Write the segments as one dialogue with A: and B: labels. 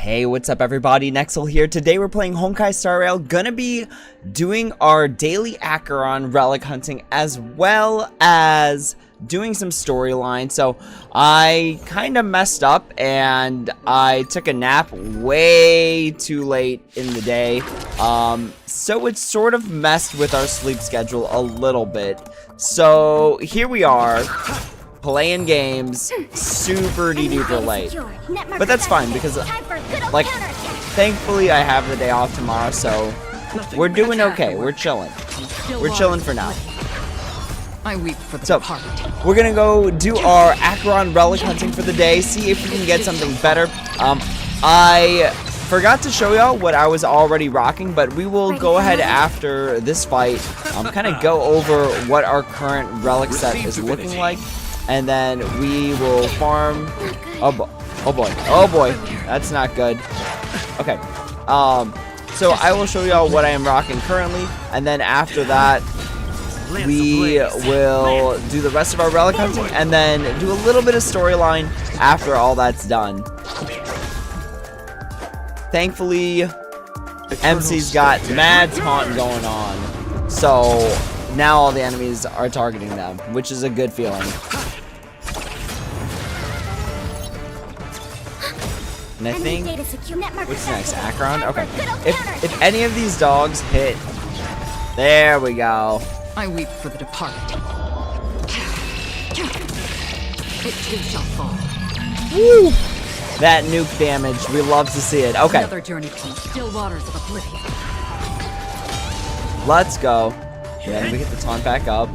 A: Hey, what's up everybody? Nexel here. Today we're playing Honkai Star Rail. Gonna be doing our daily Acheron Relic hunting as well as doing some storyline. So I kind of messed up and I took a nap way too late in the day. So it sort of messed with our sleep schedule a little bit. So here we are, playing games super duper late, but that's fine because like thankfully I have the day off tomorrow, so we're doing okay. We're chilling for now. So we're gonna go do our Acheron Relic hunting for the day, see if we can get something better. I forgot to show y'all what I was already rocking, but we will go ahead after this fight, kind of go over what our current relic set is looking like. And then we will farm. Oh boy, that's not good. Okay, so I will show y'all what I am rocking currently, and then after that we will do the rest of our relic hunting, and then do a little bit of storyline after all that's done. Thankfully, MC's got mad taunt going on, so now all the enemies are targeting them, which is a good feeling. And I think, what's next? Acheron? Okay. If any of these dogs hit, there we go.
B: I weep for the departed. It too shall fall.
A: Woo! That nuke damage, we love to see it. Okay.
B: Another journey to still waters of oblivion.
A: Let's go. Then we get the taunt back up.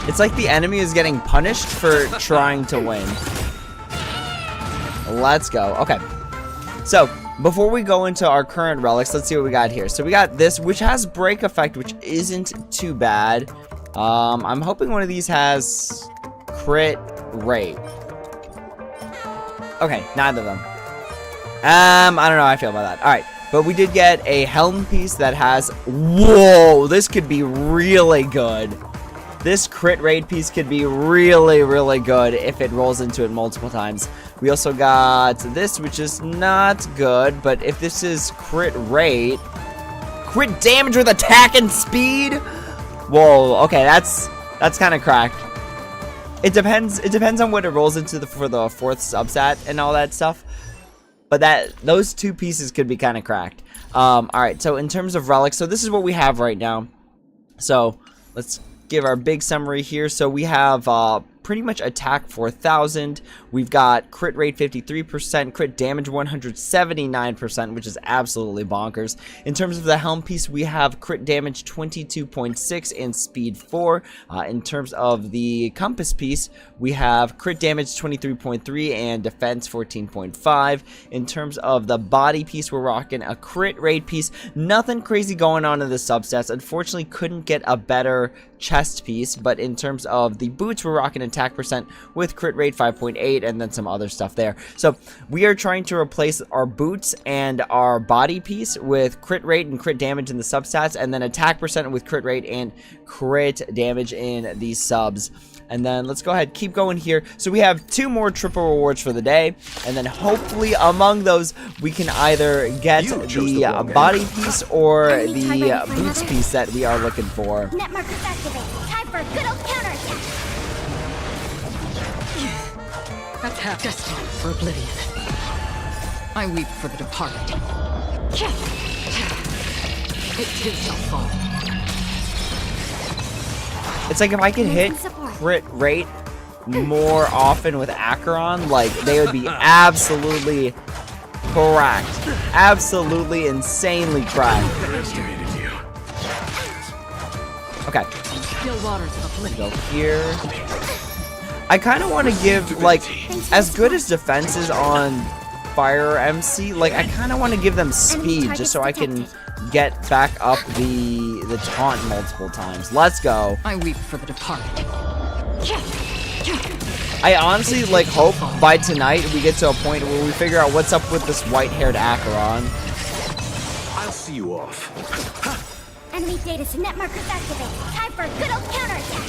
A: It's like the enemy is getting punished for trying to win. Let's go. Okay. So, before we go into our current relics, let's see what we got here. So we got this, which has break effect, which isn't too bad. I'm hoping one of these has crit rate. Okay, neither of them. I don't know how I feel about that. Alright. But we did get a helm piece that has... Whoa! This could be really good. This crit rate piece could be really good if it rolls into it multiple times. We also got this, which is not good, but if this is crit rate... Crit damage with attack and speed? Whoa, okay, that's kind of cracked. It depends on what it rolls into for the fourth substat and all that stuff. But those two pieces could be kind of cracked. Alright, so in terms of relics, so this is what we have right now. So, let's give our big summary here. So we have pretty much attack 4,000. We've got crit rate 53%, crit damage 179%, which is absolutely bonkers. In terms of the helm piece, we have crit damage 22.6 and speed 4. In terms of the compass piece, we have crit damage 23.3 and defense 14.5. In terms of the body piece, we're rocking a crit rate piece. Nothing crazy going on in the substats. Unfortunately, couldn't get a better chest piece, but in terms of the boots, we're rocking attack percent with crit rate 5.8 and then some other stuff there. So we are trying to replace our boots and our body piece with crit rate and crit damage in the substats, and then attack percent with crit rate and crit damage in the subs. And then let's go ahead, keep going here. So we have 2 more triple rewards for the day, and then hopefully among those we can either get the body piece or the boots piece that we are looking for.
C: Net markers activate. Time for a good old counterattack.
B: Attack destined for oblivion. I weep for the departed. It too shall fall.
A: It's like if I could hit crit rate more often with Acheron, like they would be absolutely cracked. Absolutely insanely cracked. Okay.
B: Still waters of oblivion.
A: Go here. I kind of want to give, like, as good as defense is on Fire MC, like, I kind of want to give them speed just so I can get back up the taunt multiple times. Let's go.
B: I weep for the departed.
A: I honestly, like, hope by tonight we get to a point where we figure out what's up with this white-haired Acheron.
D: I'll see you off.
C: Enemy data net markers activate. Time for a good old counterattack.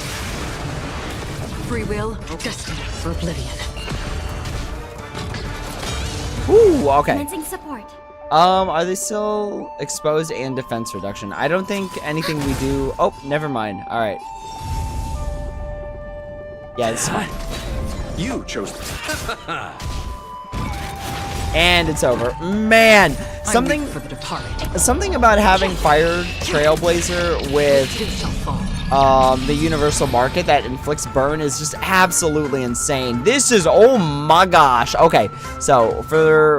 B: Free will, destined for oblivion.
A: Ooh, okay.
C: Commencing support.
A: Are they still exposed and defense reduction? I don't think anything we do. Oh, never mind. All right. Yeah, it's fine.
D: You chose.
A: And it's over. Man, something
B: for the departed.
A: something about having Fire Trailblazer with
B: It shall fall.
A: the universal market that inflicts burn is just absolutely insane. This is, oh my gosh. Okay, so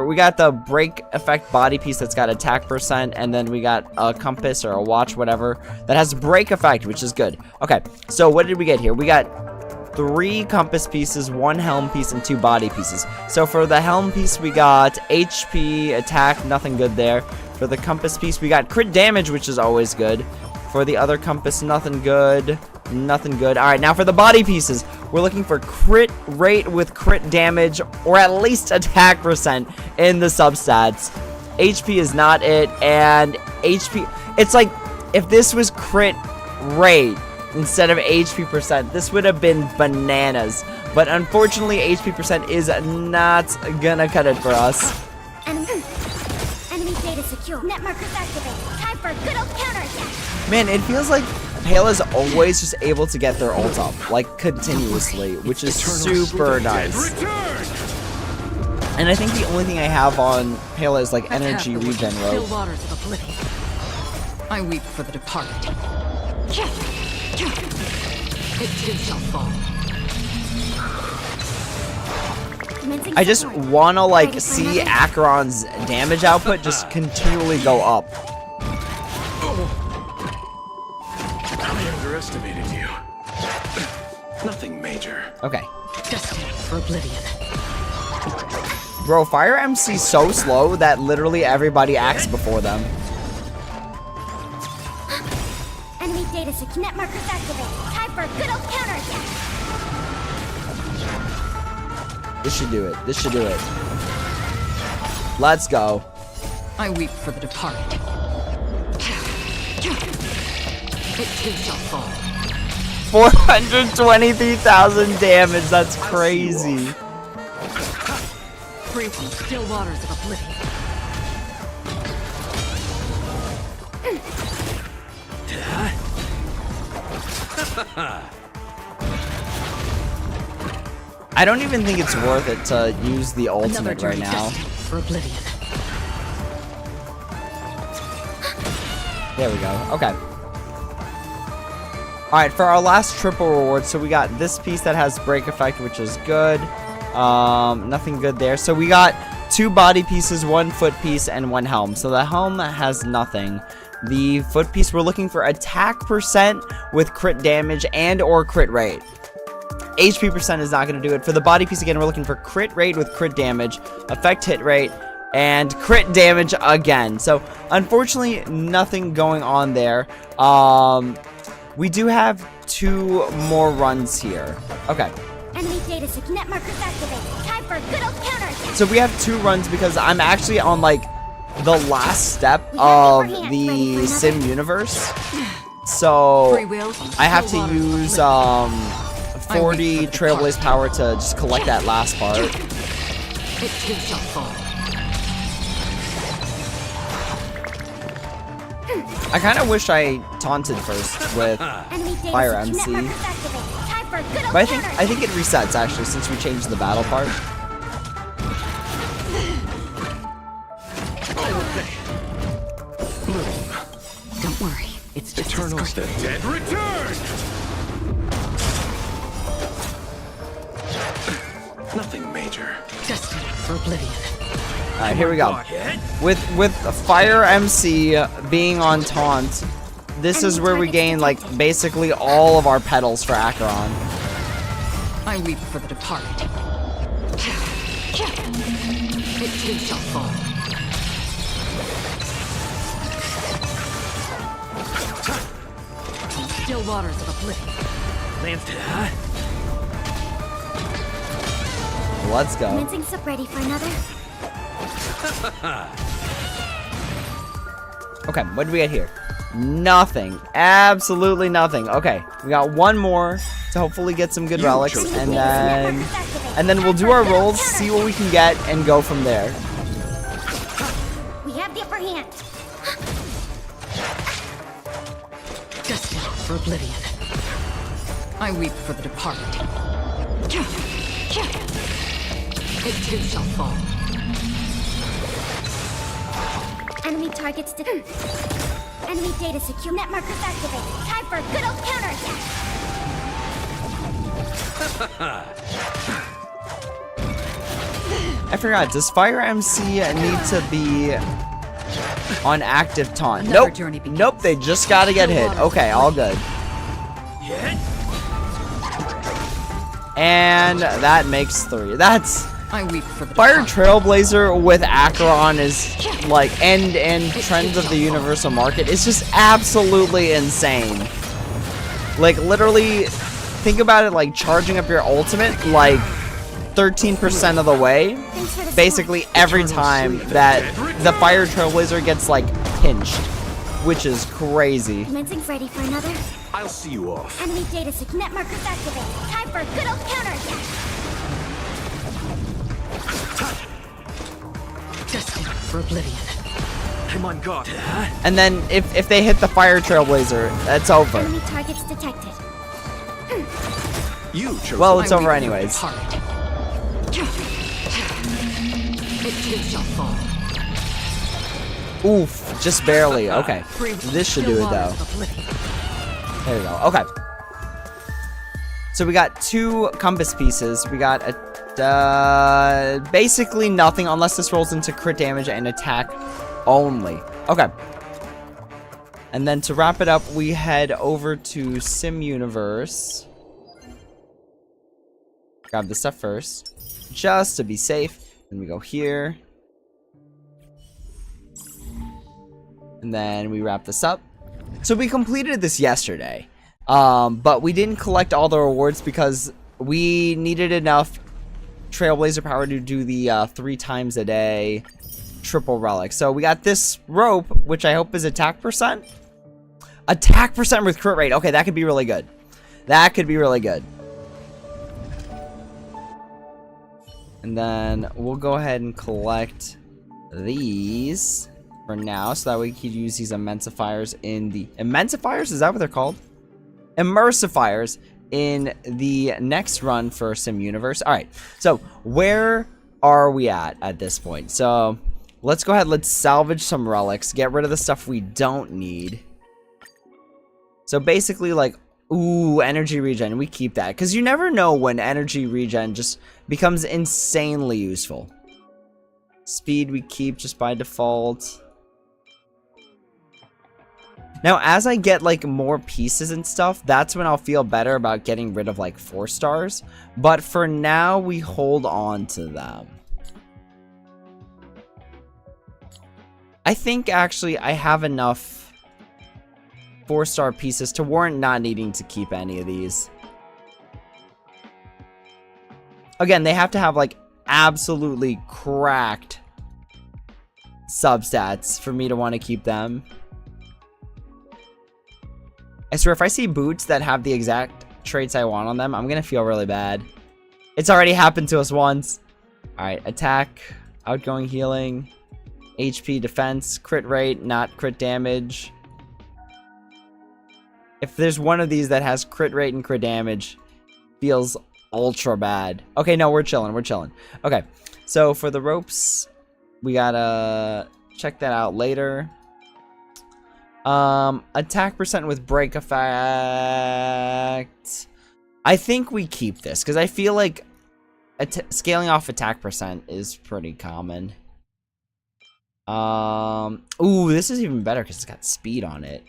A: we got the break effect body piece that's got attack percent, and then we got a compass or a watch, whatever, that has break effect, which is good. Okay, so what did we get here? We got 3 compass pieces, 1 helm piece, and 2 body pieces. So for the helm piece, we got HP, attack, nothing good there. For the compass piece, we got crit damage, which is always good. For the other compass, nothing good. Nothing good. Alright, now for the body pieces, we're looking for crit rate with crit damage, or at least attack percent in the substats. HP is not it, and HP... It's like, if this was crit rate instead of HP percent, this would have been bananas. But unfortunately, HP percent is not gonna cut it for us.
C: Enemy data secure. Net markers activated. Time for a good old counterattack.
A: Man, it feels like Pela's always just able to get their ult up, like, continuously, which is super nice. And I think the only thing I have on Pela is, like, energy regen
B: Still
A: rope.
B: waters of oblivion. I weep for the departed. It too shall fall.
C: Commencing
A: I just
C: support.
A: wanna, like,
C: Ready for
A: see
C: another?
A: Acheron's damage output just continually go up.
D: I underestimated you. Nothing major.
A: Okay.
B: Destined for oblivion.
A: Bro, Fire MC's so slow that literally everybody acts before them.
C: Enemy data secure. Net markers activated. Time for a good old counterattack.
A: This should do it. This should do it. Let's go.
B: I weep for the departed. It too shall fall.
A: 423,000 damage. That's crazy.
B: Free from still waters of oblivion.
A: I don't even think it's worth it to use the
B: Another
A: ultimate right
B: journey
A: now.
B: destined for oblivion.
A: There we go. Okay. Alright, for our last triple reward, so we got this piece that has break effect, which is good. Nothing good there. So we got 2 body pieces, 1 foot piece, and 1 helm. So the helm has nothing. The foot piece, we're looking for attack percent with crit damage and or crit rate. HP percent is not going to do it. For the body piece, again, we're looking for crit rate with crit damage, effect hit rate, and crit damage again. So, unfortunately, nothing going on there. We do have 2 more runs here. Okay.
C: Enemy data secure. Net markers activated. Time for a good old counterattack.
A: So we have 2 runs because I'm actually on, like, the last step of the sim universe. So,
B: Free will from
A: I have
B: still
A: to
B: waters of
A: use,
B: oblivion.
A: 40 Trailblaze power to just collect that last part.
B: It too shall fall.
A: I kind of wish I taunted first with
C: Enemy data
A: Fire
C: secure.
A: MC.
C: Net markers activated. Time for a good old
A: But I
C: counterattack.
A: think it resets actually since we changed the battle part.
B: Don't worry, it's just
D: Eternals, the dead return! Nothing major.
B: destined for oblivion.
A: Alright, here we go. With Fire MC being on taunt, this is where we gain like basically all of our petals for Acheron.
B: I weep for the departed. It too shall fall. From still waters of oblivion.
A: Let's go.
C: Commencing sub. Ready for another?
A: Okay, what do we get here? Nothing. Absolutely nothing. Okay, we got 1 more to hopefully get some good relics, and then we'll do our rolls, see what we can get, and go from there.
B: Destined for oblivion. I weep for the departed. It too shall fall.
C: Enemy targets to... Enemy data secure. Net markers activated. Time for a good old counterattack.
A: I forgot, does Fire MC need to be on active taunt?
B: Another
A: Nope.
B: journey begins.
A: Nope, they just gotta get hit. Okay, all good. And that makes 3. That's...
B: I weep for the
A: Fire
B: departed.
A: Trailblazer with Acheron is like end-to-end trends of the universal market. It's just absolutely insane. Like literally, think about it like charging up your ultimate like 13% of the way.
C: Thanks for the
A: Basically every time that the Fire Trailblazer gets like pinched, which is crazy.
C: Commencing ready for another.
D: I'll see you off.
C: Enemy data secure. Net markers activated. Time for a good old counterattack.
B: Destined for oblivion.
D: I'm on guard.
A: And then if they hit the Fire Trailblazer, that's over.
C: Enemy targets detected.
D: You chose.
A: Well, it's
B: I
A: over
B: weep for the
A: anyways.
B: departed. It too shall fall.
A: Oof, just barely. Okay, this should do it though.
B: Waters of oblivion.
A: There we go. Okay. So we got 2 compass pieces. We got a basically nothing unless this rolls into crit damage and attack only. Okay. And then to wrap it up, we head over to Sim Universe. Grab the stuff first, just to be safe. Then we go here. And then we wrap this up. So we completed this yesterday, but we didn't collect all the rewards because we needed enough Trailblazer power to do the 3 times a day triple relic. So we got this rope, which I hope is attack percent. Attack percent with crit rate. Okay, that could be really good. That could be really good. And then we'll go ahead and collect these for now, so that we could use these immensifiers in the... Immensifiers? Is that what they're called? Immersifiers in the next run for Sim Universe. Alright, so where are we at this point? So let's go ahead, let's salvage some relics, get rid of the stuff we don't need. So basically like, ooh, energy regen, we keep that, because you never know when energy regen just becomes insanely useful. Speed we keep just by default. Now, as I get, like, more pieces and stuff, that's when I'll feel better about getting rid of, like, 4 stars. But for now, we hold on to them. I think, actually, I have enough 4-star pieces to warrant not needing to keep any of these. Again, they have to have, like, absolutely cracked substats for me to want to keep them. I swear, if I see boots that have the exact traits I want on them, I'm gonna feel really bad. It's already happened to us once. Alright, attack, outgoing healing, HP, defense, crit rate, not crit damage. If there's one of these that has crit rate and crit damage, feels ultra bad. Okay, no, we're chilling, we're chilling. Okay, so for the ropes, we gotta check that out later. Attack percent with break effect. I think we keep this because I feel like scaling off attack percent is pretty common. Ooh, this is even better because it's got speed on it.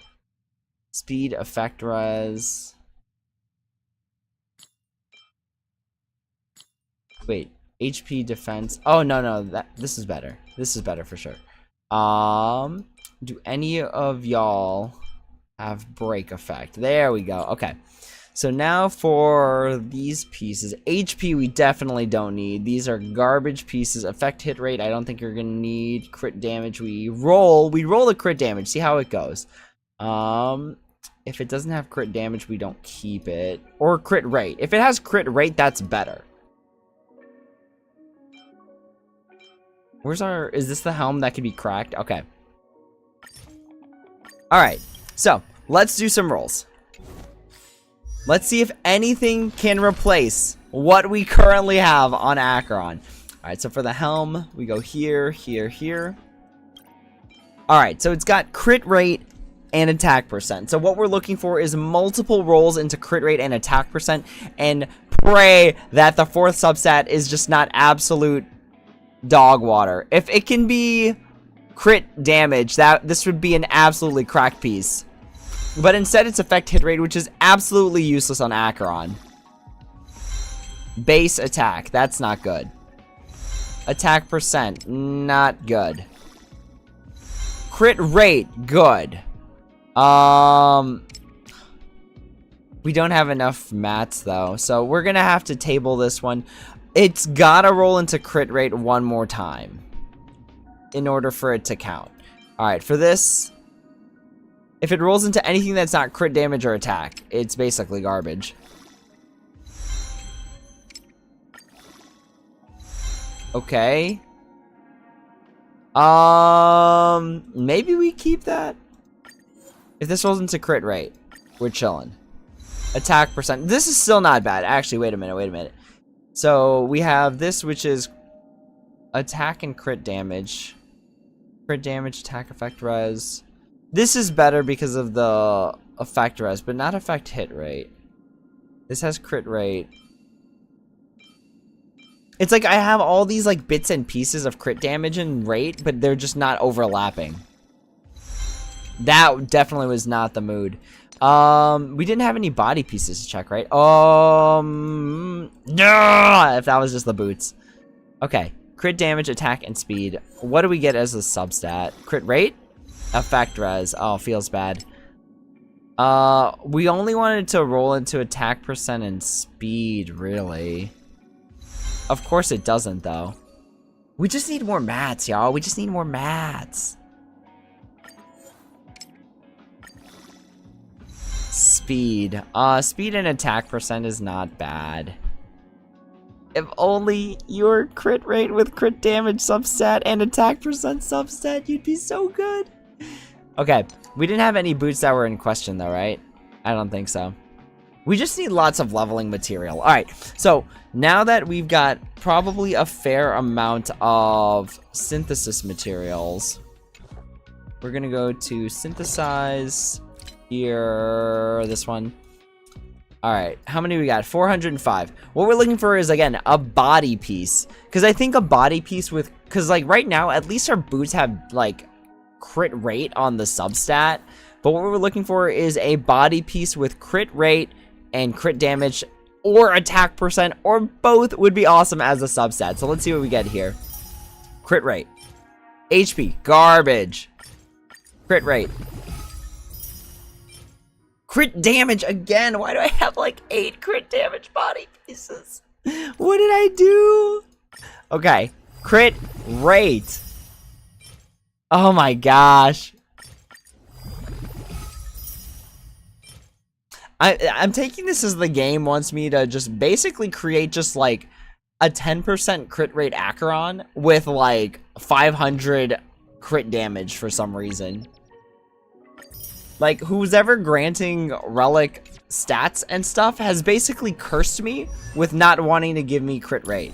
A: Speed, effect res. Wait, HP, defense. Oh no, this is better. This is better for sure. Do any of y'all have break effect? There we go. Okay. So now for these pieces. HP we definitely don't need. These are garbage pieces. Effect hit rate I don't think you're gonna need. Crit damage we roll the crit damage. See how it goes. If it doesn't have crit damage, we don't keep it. Or crit rate. If it has crit rate, that's better. Where's is this the helm that can be cracked? Okay. Alright, so let's do some rolls. Let's see if anything can replace what we currently have on Acheron. Alright, so for the helm, we go here, here, here. Alright, so it's got crit rate and attack percent. So what we're looking for is multiple rolls into crit rate and attack percent, and pray that the 4th substat is just not absolute dog water. If it can be crit damage, this would be an absolutely cracked piece. But instead it's effect hit rate, which is absolutely useless on Acheron. Base attack, that's not good. Attack percent, not good. Crit rate, good. We don't have enough mats though, so we're gonna have to table this one. It's gotta roll into crit rate one more time in order for it to count. Alright, for this, if it rolls into anything that's not crit damage or attack, it's basically garbage. Okay. Maybe we keep that. If this rolls into crit rate, we're chilling. Attack percent. This is still not bad. Actually, wait a minute. So we have this, which is attack and crit damage. Crit damage, attack, effect res. This is better because of the effect res, but not effect hit rate. This has crit rate. It's like I have all these like bits and pieces of crit damage and rate, but they're just not overlapping. That definitely was not the mood. We didn't have any body pieces to check, right? Yeah, if that was just the boots. Okay, crit damage, attack, and speed. What do we get as a substat? Crit rate? Effect res. Oh, feels bad. We only wanted to roll into attack percent and speed, really. Of course it doesn't, though. We just need more mats, y'all. We just need more mats. Speed. Speed and attack percent is not bad. If only your crit rate with crit damage substat and attack percent substat, you'd be so good. Okay, we didn't have any boots that were in question though, right? I don't think so. We just need lots of leveling material. Alright, so now that we've got probably a fair amount of synthesis materials, we're gonna go to synthesize here, this one. Alright, how many we got? 405. What we're looking for is, again, a body piece. Because I think a body piece with... Because, like, right now, at least our boots have, like, crit rate on the substat. But what we're looking for is a body piece with crit rate and crit damage or attack percent, or both would be awesome as a substat. So let's see what we get here. Crit rate. HP. Garbage. Crit rate. Crit damage again. Why do I have like 8 crit damage body pieces? What did I do? Okay. Crit rate. Oh my gosh. I'm taking this as the game wants me to just basically create just like a 10% crit rate Acheron with like 500 crit damage for some reason. Like, who's ever granting relic stats and stuff has basically cursed me with not wanting to give me crit rate.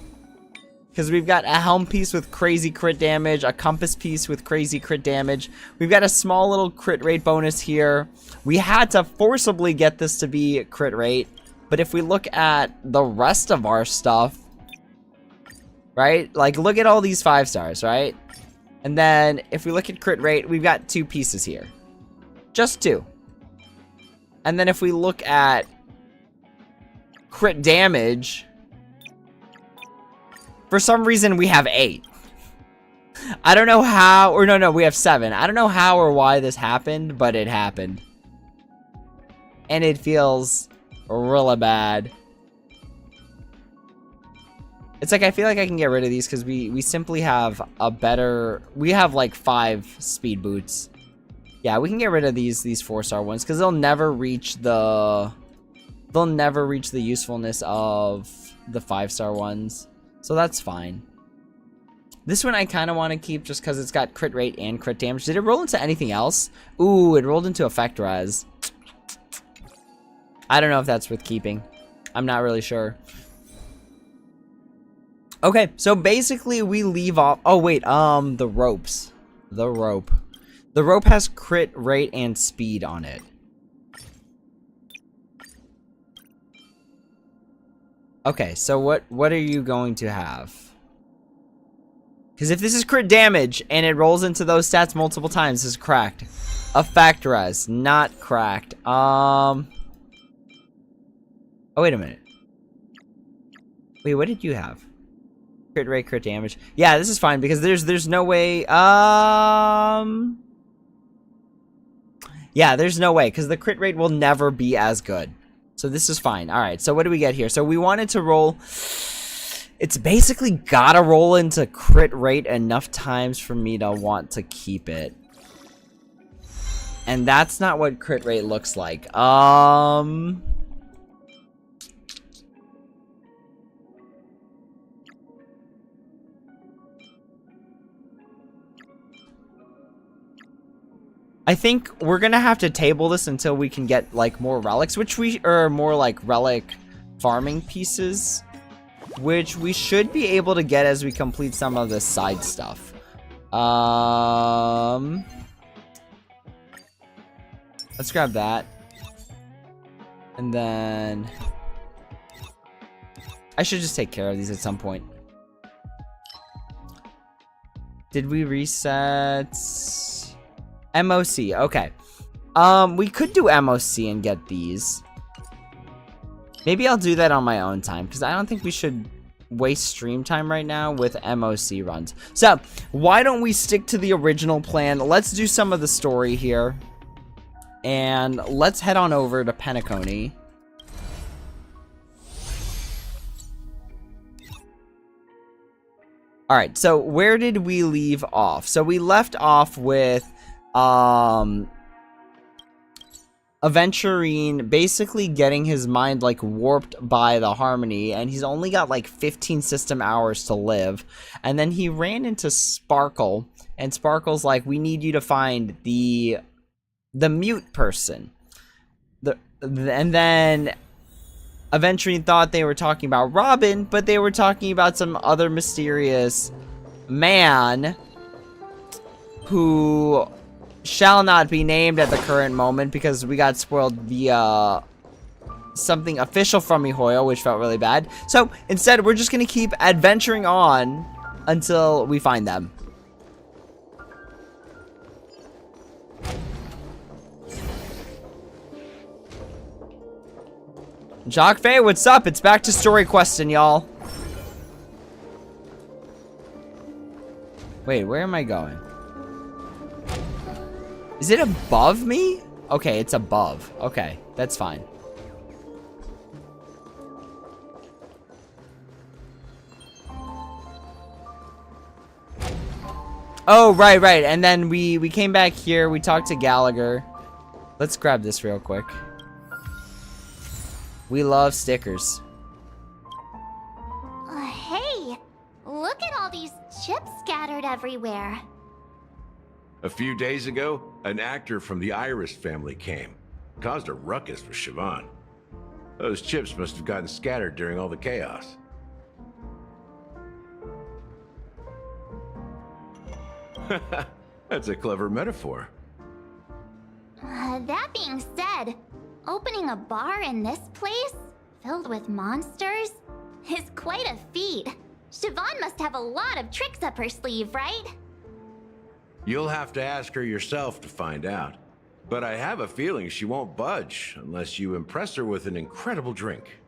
A: Because we've got a helm piece with crazy crit damage, a compass piece with crazy crit damage. We've got a small little crit rate bonus here. We had to forcibly get this to be crit rate. But if we look at the rest of our stuff, right? Like, look at all these 5 stars, right? And then if we look at crit rate, we've got 2 pieces here. Just 2. And then if we look at crit damage, for some reason we have 8. I don't know how, or no, we have 7. I don't know how or why this happened, but it happened. And it feels really bad. It's like I feel like I can get rid of these because we simply have a better, we have like 5 speed boots. Yeah, we can get rid of these 4-star ones because they'll never reach the usefulness of the 5-star ones. So that's fine. This one I kind of want to keep just because it's got crit rate and crit damage. Did it roll into anything else? Ooh, it rolled into effect res. I don't know if that's worth keeping. I'm not really sure. Okay, so basically we leave off. Oh wait, the ropes. The rope. The rope has crit rate and speed on it. Okay, so what are you going to have? Because if this is crit damage and it rolls into those stats multiple times, this is cracked. Effect res, not cracked. Oh wait a minute. Wait, what did you have? Crit rate, crit damage. Yeah, this is fine because there's no way. Yeah, there's no way because the crit rate will never be as good. So this is fine. All right. So what do we get here? So we wanted to roll. It's basically gotta roll into crit rate enough times for me to want to keep it. And that's not what crit rate looks like. I think we're gonna have to table this until we can get like more relics, or more like relic farming pieces, which we should be able to get as we complete some of the side stuff. Let's grab that. And then I should just take care of these at some point. Did we reset? MOC, okay. We could do MOC and get these. Maybe I'll do that on my own time, because I don't think we should waste stream time right now with MOC runs. So, why don't we stick to the original plan? Let's do some of the story here. And let's head on over to Penacony. Alright, so where did we leave off? So we left off with Aventurine basically getting his mind like warped by the harmony, and he's only got like 15 system hours to live. And then he ran into Sparkle, and Sparkle's like, we need you to find the mute person. And then Aventurine thought they were talking about Robin, but they were talking about some other mysterious man who shall not be named at the current moment because we got spoiled via something official from Mihoyo, which felt really bad. So instead, we're just going to keep adventuring on until we find them. Jacques Faye, what's up? It's back to story questing, y'all. Wait, where am I going? Is it above me? Okay, it's above. Okay, that's fine. Oh, right. And then we came back here. We talked to Gallagher. Let's grab this real quick. We love stickers.
C: Hey, look at all these chips scattered everywhere.
D: A few days ago, an actor from the Iris family came. Caused a ruckus for Siobhan. Those chips must have gotten scattered during all the chaos. That's a clever metaphor.
C: That being said, opening a bar in this place, filled with monsters, is quite a feat. Siobhan must have a lot of tricks up her sleeve, right?
D: You'll have to ask her yourself to find out. But I have a feeling she won't budge unless you impress her with an incredible drink.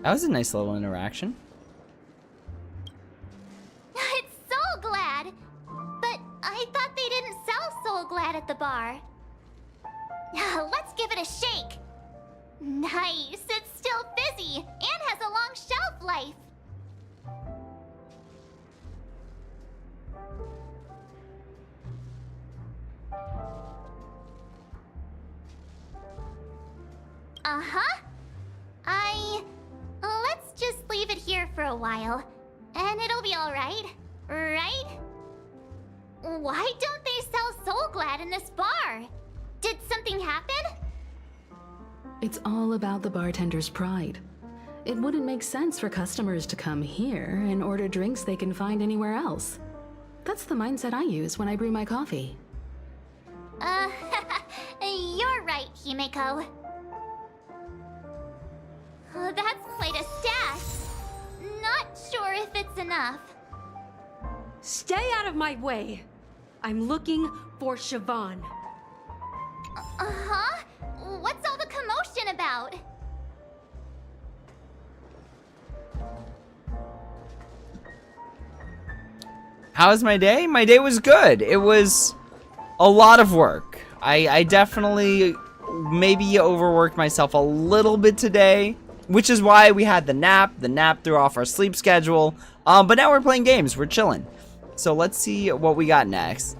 A: That was a nice little interaction.
C: It's Soul Glad! But I thought they didn't sell Soul Glad at the bar. Let's give it a shake. Nice, it's still fizzy and has a long shelf life. Let's just leave it here for a while, and it'll be alright, right? Why don't they sell Soul Glad in this bar? Did something happen?
E: It's all about the bartender's pride. It wouldn't make sense for customers to come here and order drinks they can find anywhere else. That's the mindset I use when I brew my coffee.
C: You're right, Himeko. That's quite a stash. Not sure if it's enough.
F: Stay out of my way. I'm looking for Siobhan.
C: Uh-huh? What's all the commotion about?
A: How was my day? My day was good. It was a lot of work. I definitely maybe overworked myself a little bit today, which is why we had the nap. The nap threw off our sleep schedule. But now we're playing games. We're chilling. So let's see what we got next.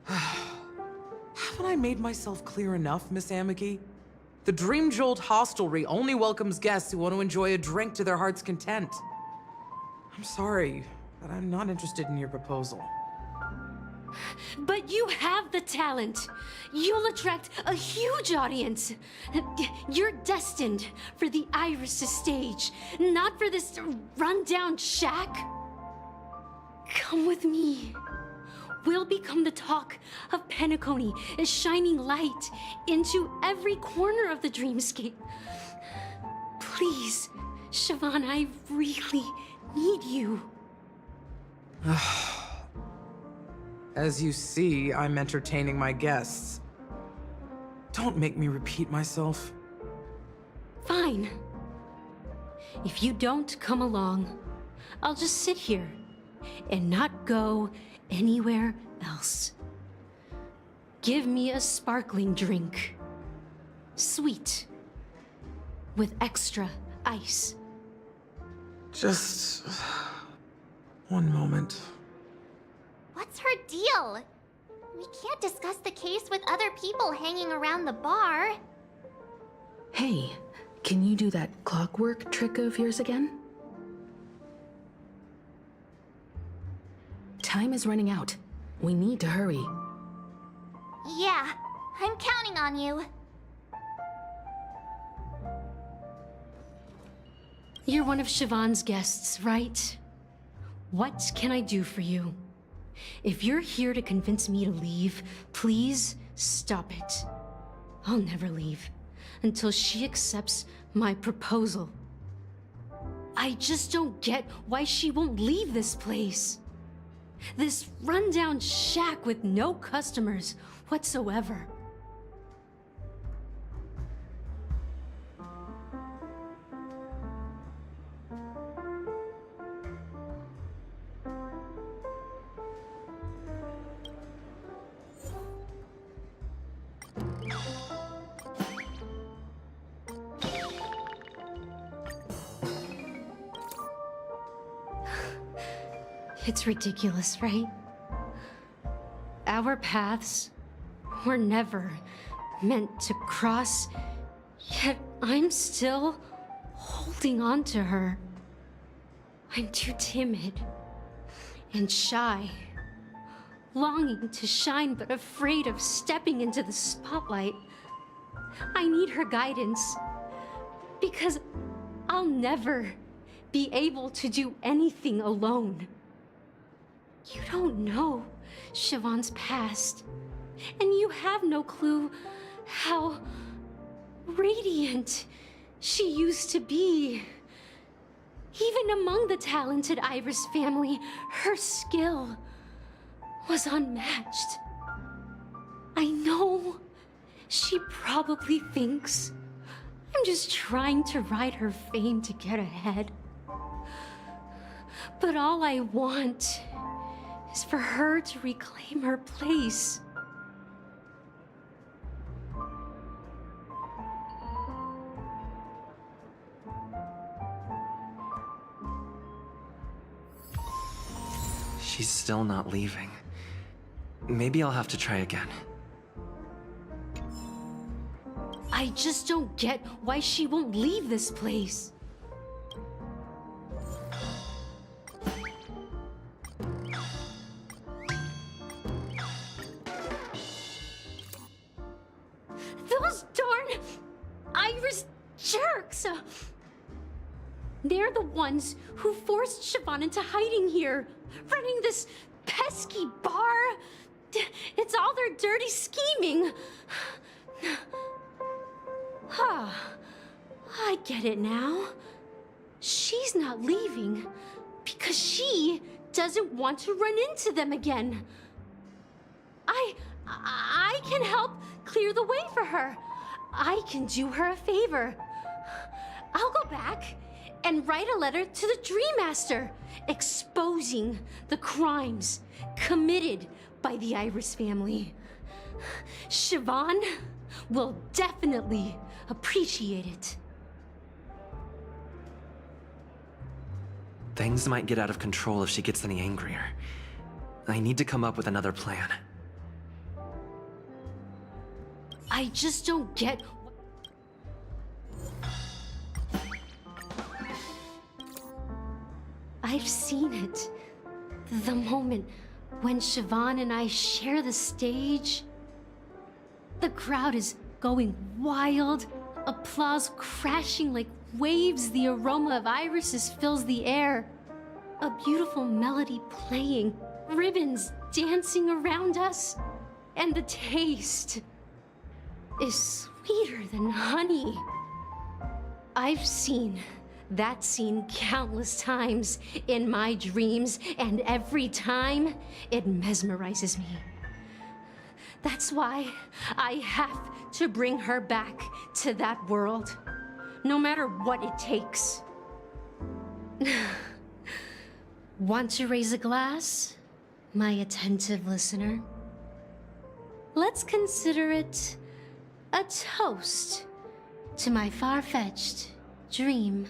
G: Haven't I made myself clear enough, Miss Amiki? The Dream Jolt hostelry only welcomes guests who want to enjoy a drink to their heart's content. I'm sorry, but I'm not interested in your proposal.
F: But you have the talent. You'll attract a huge audience. You're destined for the Iris' stage, not for this rundown shack. Come with me. We'll become the talk of Penacony, a shining light into every corner of the dreamscape. Please, Siobhan, I really need you.
G: As you see, I'm entertaining my guests. Don't make me repeat myself.
F: Fine. If you don't come along, I'll just sit here and not go anywhere else. Give me a sparkling drink. Sweet. With extra ice.
G: Just one moment.
C: What's her deal? We can't discuss the case with other people hanging around the bar.
E: Hey, can you do that clockwork trick of yours again? Time is running out. We need to hurry.
C: Yeah, I'm counting on you.
F: You're one of Siobhan's guests, right? What can I do for you? If you're here to convince me to leave, please stop it. I'll never leave until she accepts my proposal. I just don't get why she won't leave this place. This rundown shack with no customers whatsoever. It's ridiculous, right? Our paths were never meant to cross, yet I'm still holding on to her. I'm too timid and shy, longing to shine but afraid of stepping into the spotlight. I need her guidance, because I'll never be able to do anything alone. You don't know Siobhan's past, and you have no clue how radiant she used to be. Even among the talented Iris family, her skill was unmatched. I know she probably thinks I'm just trying to ride her fame to get ahead. But all I want is for her to reclaim her place.
H: She's still not leaving. Maybe I'll have to try again.
F: I just don't get why she won't leave this place. Relics. They're the ones who forced Siobhan into hiding here, running this pesky bar. It's all their dirty scheming. I get it now. She's not leaving because she doesn't want to run into them again. I can help clear the way for her. I can do her a favor. I'll go back and write a letter to the Dream Master exposing the crimes committed by the Iris family. Siobhan will definitely appreciate it.
H: Things might get out of control if she gets any angrier. I need to come up with another plan.
F: I just don't get... I've seen it. The moment when Siobhan and I share the stage. The crowd is going wild, applause crashing like waves, the aroma of irises fills the air. A beautiful melody playing, ribbons dancing around us, and the taste is sweeter than honey. I've seen that scene countless times in my dreams, and every time it mesmerizes me. That's why I have to bring her back to that world, no matter what it takes. Want to raise a glass, my attentive listener? Let's consider it a toast to my far-fetched dream.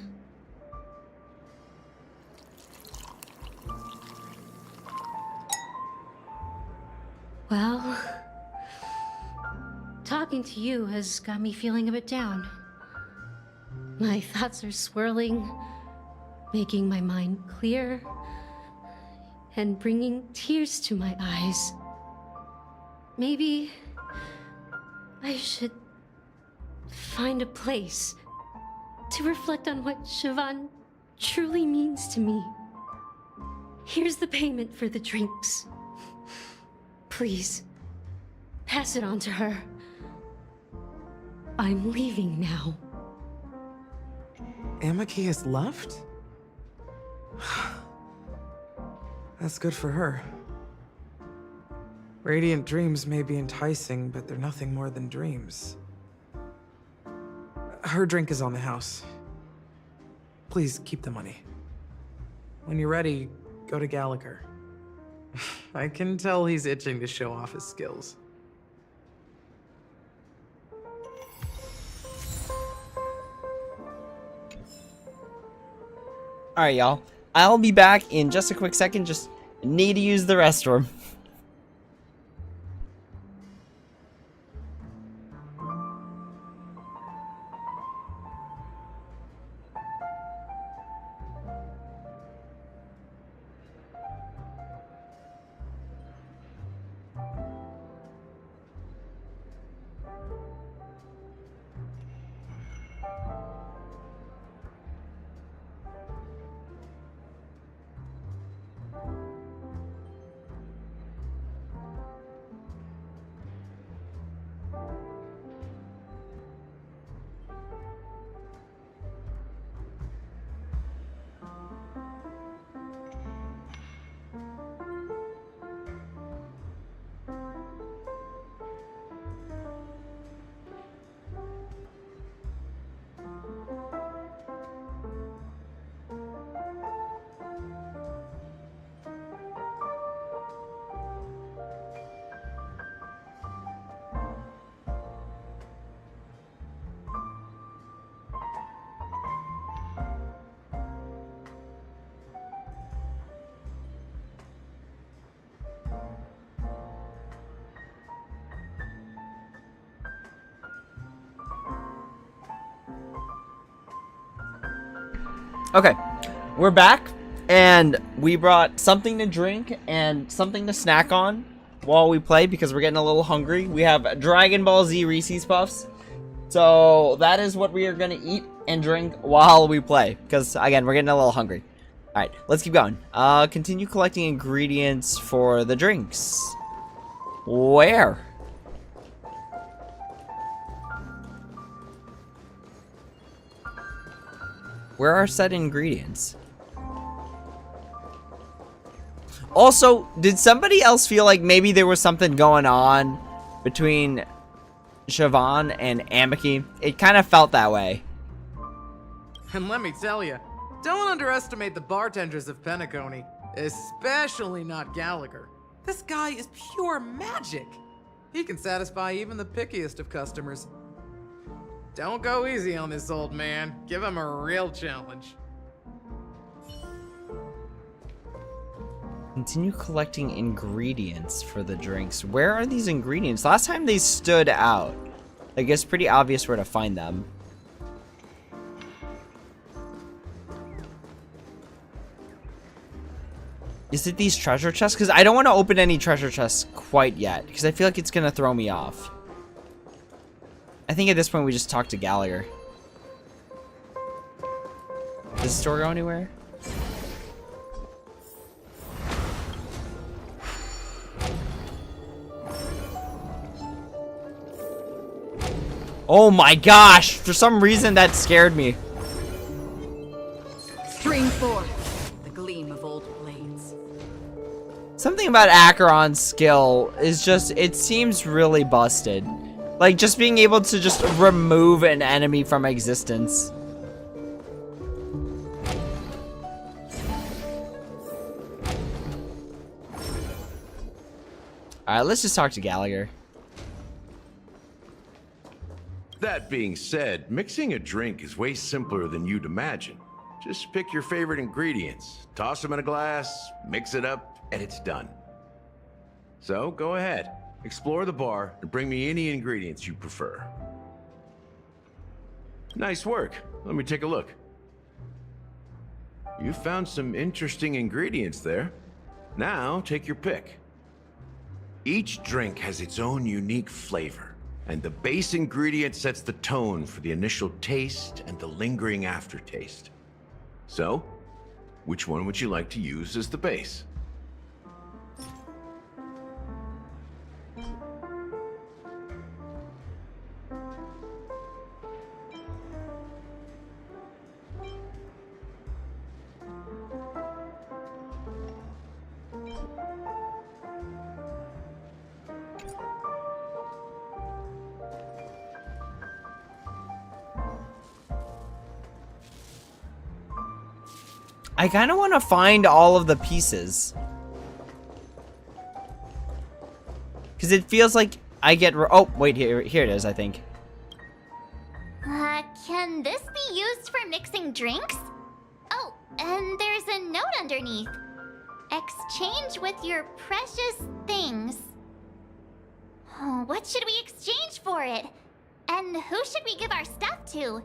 F: Well, talking to you has got me feeling a bit down. My thoughts are swirling, making my mind clear, and bringing tears to my eyes. Maybe I should find a place to reflect on what Siobhan truly means to me. Here's the payment for the drinks. Please, pass it on to her. I'm leaving now.
G: Amaki has left? That's good for her. Radiant dreams may be enticing, but they're nothing more than dreams. Her drink is on the house. Please keep the money. When you're ready, go to Gallagher. I can tell he's itching to show off his skills.
A: Alright, y'all. I'll be back in just a quick second. Just need to use the restroom. Okay, we're back, and we brought something to drink and something to snack on while we play because we're getting a little hungry. We have Dragon Ball Z Reese's Puffs, so that is what we are going to eat, and drink while we play. Because, again, we're getting a little hungry. Alright, let's keep going. Continue collecting ingredients for the drinks. Where? Where are said ingredients? Also, did somebody else feel like maybe there was something going on between Siobhan and Amiki? It kind of felt that way.
G: And let me tell you, don't underestimate the bartenders of Penacony, especially not Gallagher. This guy is pure magic. He can satisfy even the pickiest of customers. Don't go easy on this old man. Give him a real challenge.
A: Continue collecting ingredients for the drinks. Where are these ingredients? Last time they stood out. I guess pretty obvious where to find them. Is it these treasure chests? Because I don't want to open any treasure chests quite yet. Because I feel like it's going to throw me off. I think at this point we just talk to Gallagher. Does the store go anywhere? Oh my gosh! For some reason that scared me.
B: Stream forth the gleam of old blades.
A: Something about Acheron's skill is just, it seems really busted. Like, just being able to just remove an enemy from existence. Alright, let's just talk to Gallagher.
D: That being said, mixing a drink is way simpler than you'd imagine. Just pick your favorite ingredients, toss them in a glass, mix it up, and it's done. So, go ahead. Explore the bar and bring me any ingredients you prefer. Nice work. Let me take a look. You found some interesting ingredients there. Now, take your pick. Each drink has its own unique flavor, and the base ingredient sets the tone for the initial taste and the lingering aftertaste. So, which one would you like to use as the base?
A: I kind of want to find all of the pieces. Because it feels like I get... Oh, wait, here it is, I think.
C: Can this be used for mixing drinks? Oh, and there's a note underneath. Exchange with your precious things. Oh, what should we exchange for it? And who should we give our stuff to?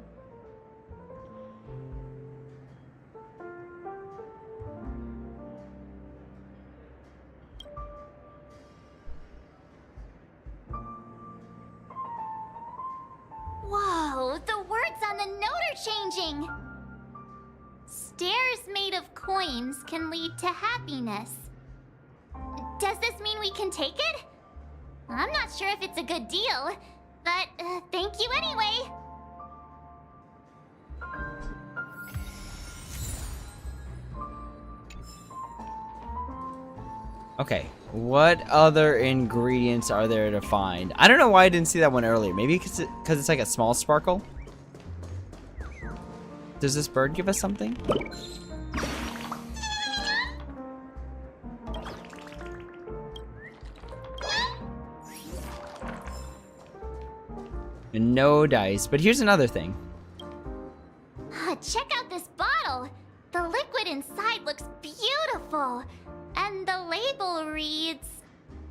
C: Whoa, the words on the note are changing! Stairs made of coins can lead to happiness. Does this mean we can take it? I'm not sure if it's a good deal, but thank you anyway.
A: Okay, what other ingredients are there to find? I don't know why I didn't see that one earlier. Maybe because it's like a small sparkle? Does this bird give us something? No dice, but here's another thing.
C: Check out this bottle. The liquid inside looks beautiful. And the label reads,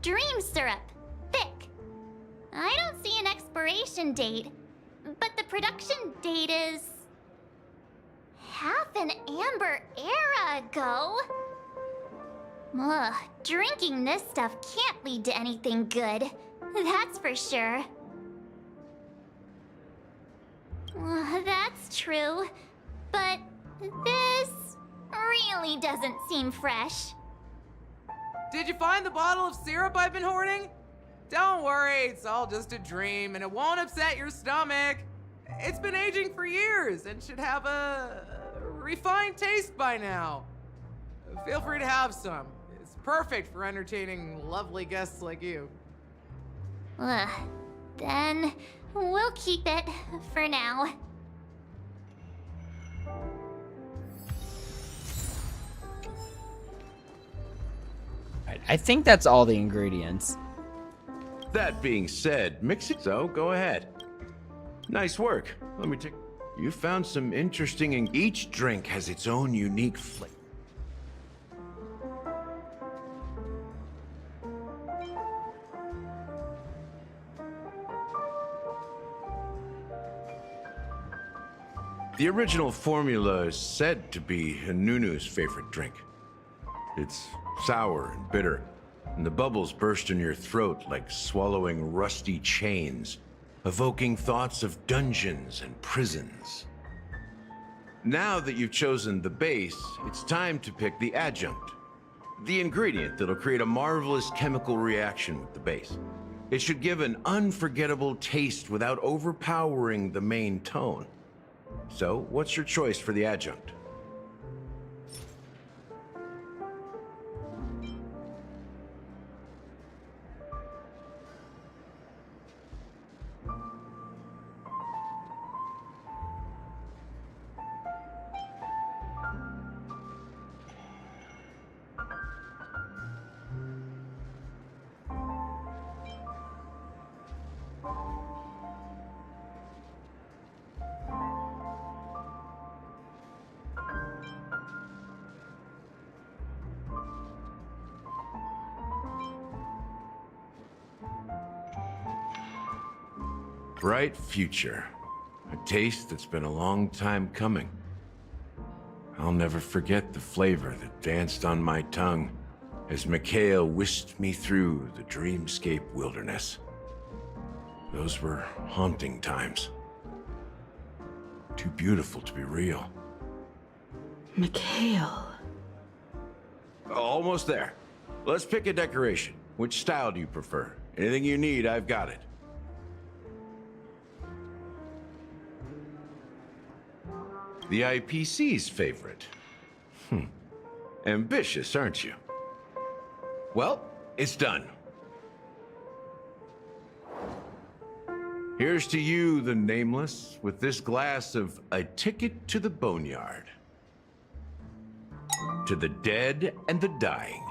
C: Dream Syrup, thick. I don't see an expiration date, but the production date is half an amber era ago. Ugh, drinking this stuff can't lead to anything good. That's for sure. That's true. But this really doesn't seem fresh.
G: Did you find the bottle of syrup I've been hoarding? Don't worry, it's all just a dream and it won't upset your stomach. It's been aging for years and should have a refined taste by now. Feel free to have some. It's perfect for entertaining lovely guests like you.
C: Then we'll keep it for now.
A: Right, I think that's all the ingredients.
D: That being said, mix it, so go ahead. Nice work. Let me take... You found some interesting... Each drink has its own unique flavor. The original formula is said to be Nunu's favorite drink. It's sour and bitter, and the bubbles burst in your throat like swallowing rusty chains, evoking thoughts of dungeons and prisons. Now that you've chosen the base, it's time to pick the adjunct, the ingredient that'll create a marvelous chemical reaction with the base. It should give an unforgettable taste without overpowering the main tone. So, what's your choice for the adjunct? Bright future. A taste that's been a long time coming. I'll never forget the flavor that danced on my tongue as Mikhail whisked me through the dreamscape wilderness. Those were haunting times. Too beautiful to be real.
E: Mikhail.
D: Almost there. Let's pick a decoration. Which style do you prefer? Anything you need, I've got it. The IPC's favorite. Ambitious, aren't you? Well, it's done. Here's to you, the nameless, with this glass of a ticket to the boneyard. To the dead and the dying.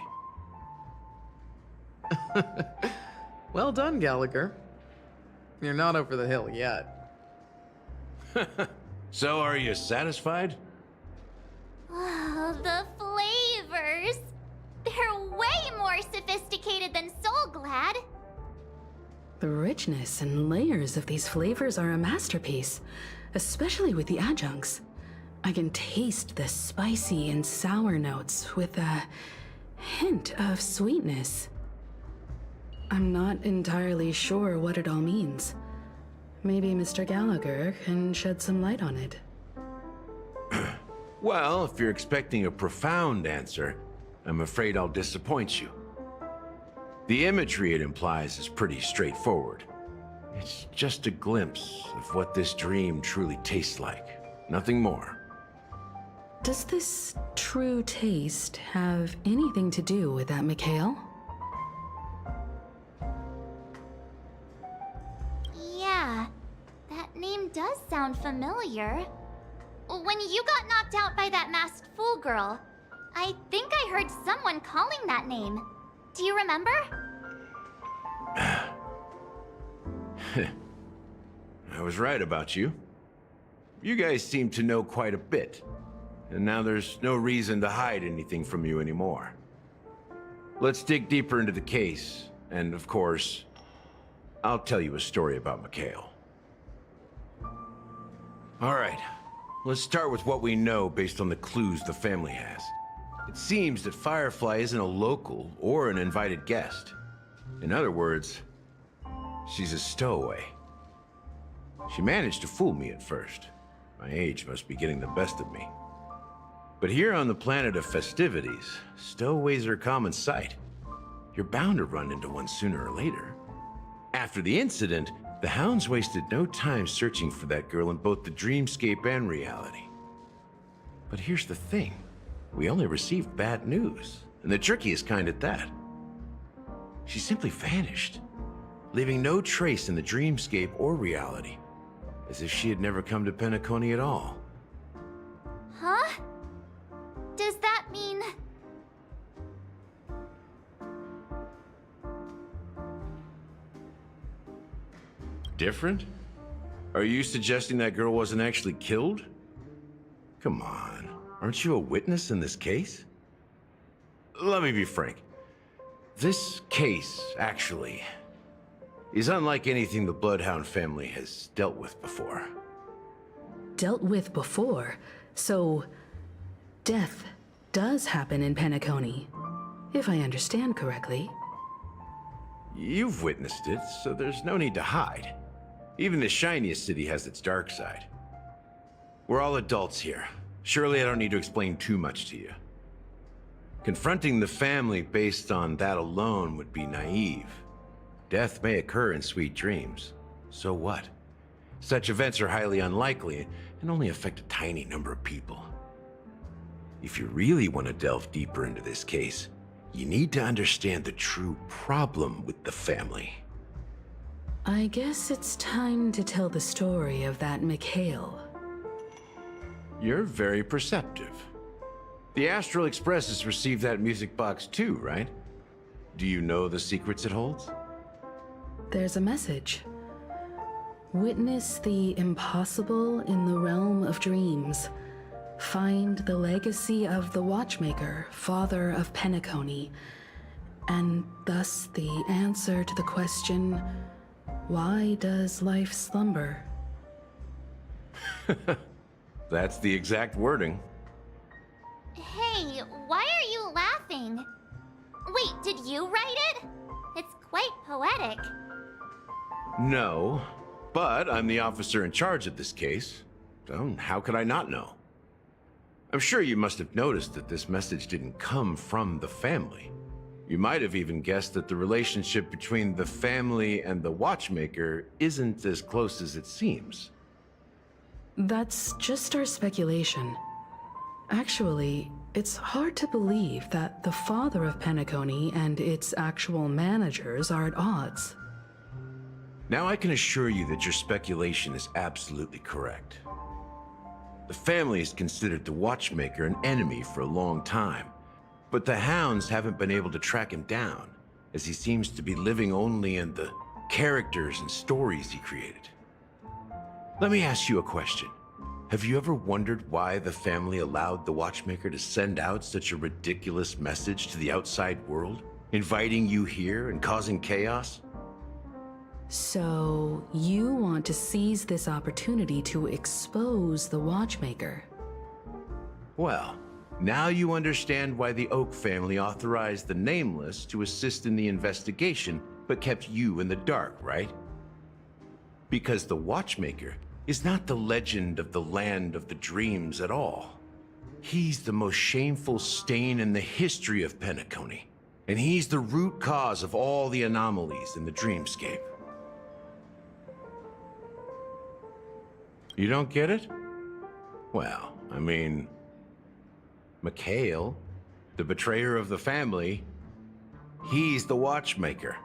G: Well done, Gallagher. You're not over the hill yet.
D: So, are you satisfied?
C: Oh, the flavors! They're way more sophisticated than Soul Glad.
E: The richness and layers of these flavors are a masterpiece, especially with the adjuncts. I can taste the spicy and sour notes with a hint of sweetness. I'm not entirely sure what it all means. Maybe Mr. Gallagher can shed some light on it.
D: Well, if you're expecting a profound answer, I'm afraid I'll disappoint you. The imagery it implies is pretty straightforward. It's just a glimpse of what this dream truly tastes like. Nothing more.
E: Does this true taste have anything to do with that Mikhail?
C: Yeah, that name does sound familiar. When you got knocked out by that masked fool girl, I think I heard someone calling that name. Do you remember?
D: I was right about you. You guys seem to know quite a bit, and now there's no reason to hide anything from you anymore. Let's dig deeper into the case, and of course, I'll tell you a story about Mikhail. All right, let's start with what we know based on the clues the family has. It seems that Firefly isn't a local or an invited guest. In other words, she's a stowaway. She managed to fool me at first. My age must be getting the best of me. But here on the planet of festivities, stowaways are a common sight. You're bound to run into one sooner or later. After the incident, the hounds wasted no time searching for that girl in both the dreamscape and reality. But here's the thing. We only received bad news, and the trickiest kind at that. She simply vanished, leaving no trace in the dreamscape or reality, as if she had never come to Penacony at all.
C: Huh? Does that mean...
D: Different? Are you suggesting that girl wasn't actually killed? Come on, aren't you a witness in this case? Let me be frank. This case, actually, is unlike anything the Bloodhound family has dealt with before.
E: Dealt with before? So, death does happen in Penacony, if I understand correctly.
D: You've witnessed it, so there's no need to hide. Even the shiniest city has its dark side. We're all adults here. Surely I don't need to explain too much to you. Confronting the family based on that alone would be naive. Death may occur in sweet dreams. So what? Such events are highly unlikely and only affect a tiny number of people. If you really want to delve deeper into this case, you need to understand the true problem with the family.
E: I guess it's time to tell the story of that Mikhail.
D: You're very perceptive. The Astral Express has received that music box too, right? Do you know the secrets it holds?
E: There's a message. Witness the impossible in the realm of dreams. Find the legacy of the Watchmaker, father of Penacony, and thus the answer to the question, why does life slumber?
D: That's the exact wording.
C: Hey, why are you laughing? Wait, did you write it? It's quite poetic.
D: No, but I'm the officer in charge of this case, so how could I not know? I'm sure you must have noticed that this message didn't come from the family. You might have even guessed that the relationship between the family and the Watchmaker isn't as close as it seems.
E: That's just our speculation. Actually, it's hard to believe that the father of Penacony and its actual managers are at odds.
D: Now I can assure you that your speculation is absolutely correct. The family has considered the Watchmaker an enemy for a long time, but the hounds haven't been able to track him down, as he seems to be living only in the characters and stories he created. Let me ask you a question. Have you ever wondered why the family allowed the Watchmaker to send out such a ridiculous message to the outside world, inviting you here and causing chaos?
E: So, you want to seize this opportunity to expose the Watchmaker?
D: Well, now you understand why the Oak family authorized the Nameless to assist in the investigation, but kept you in the dark, right? Because the Watchmaker is not the legend of the land of the dreams at all. He's the most shameful stain in the history of Penacony, and he's the root cause of all the anomalies in the dreamscape. You don't get it? Well, I mean, Mikhail, the betrayer of the family, he's the Watchmaker.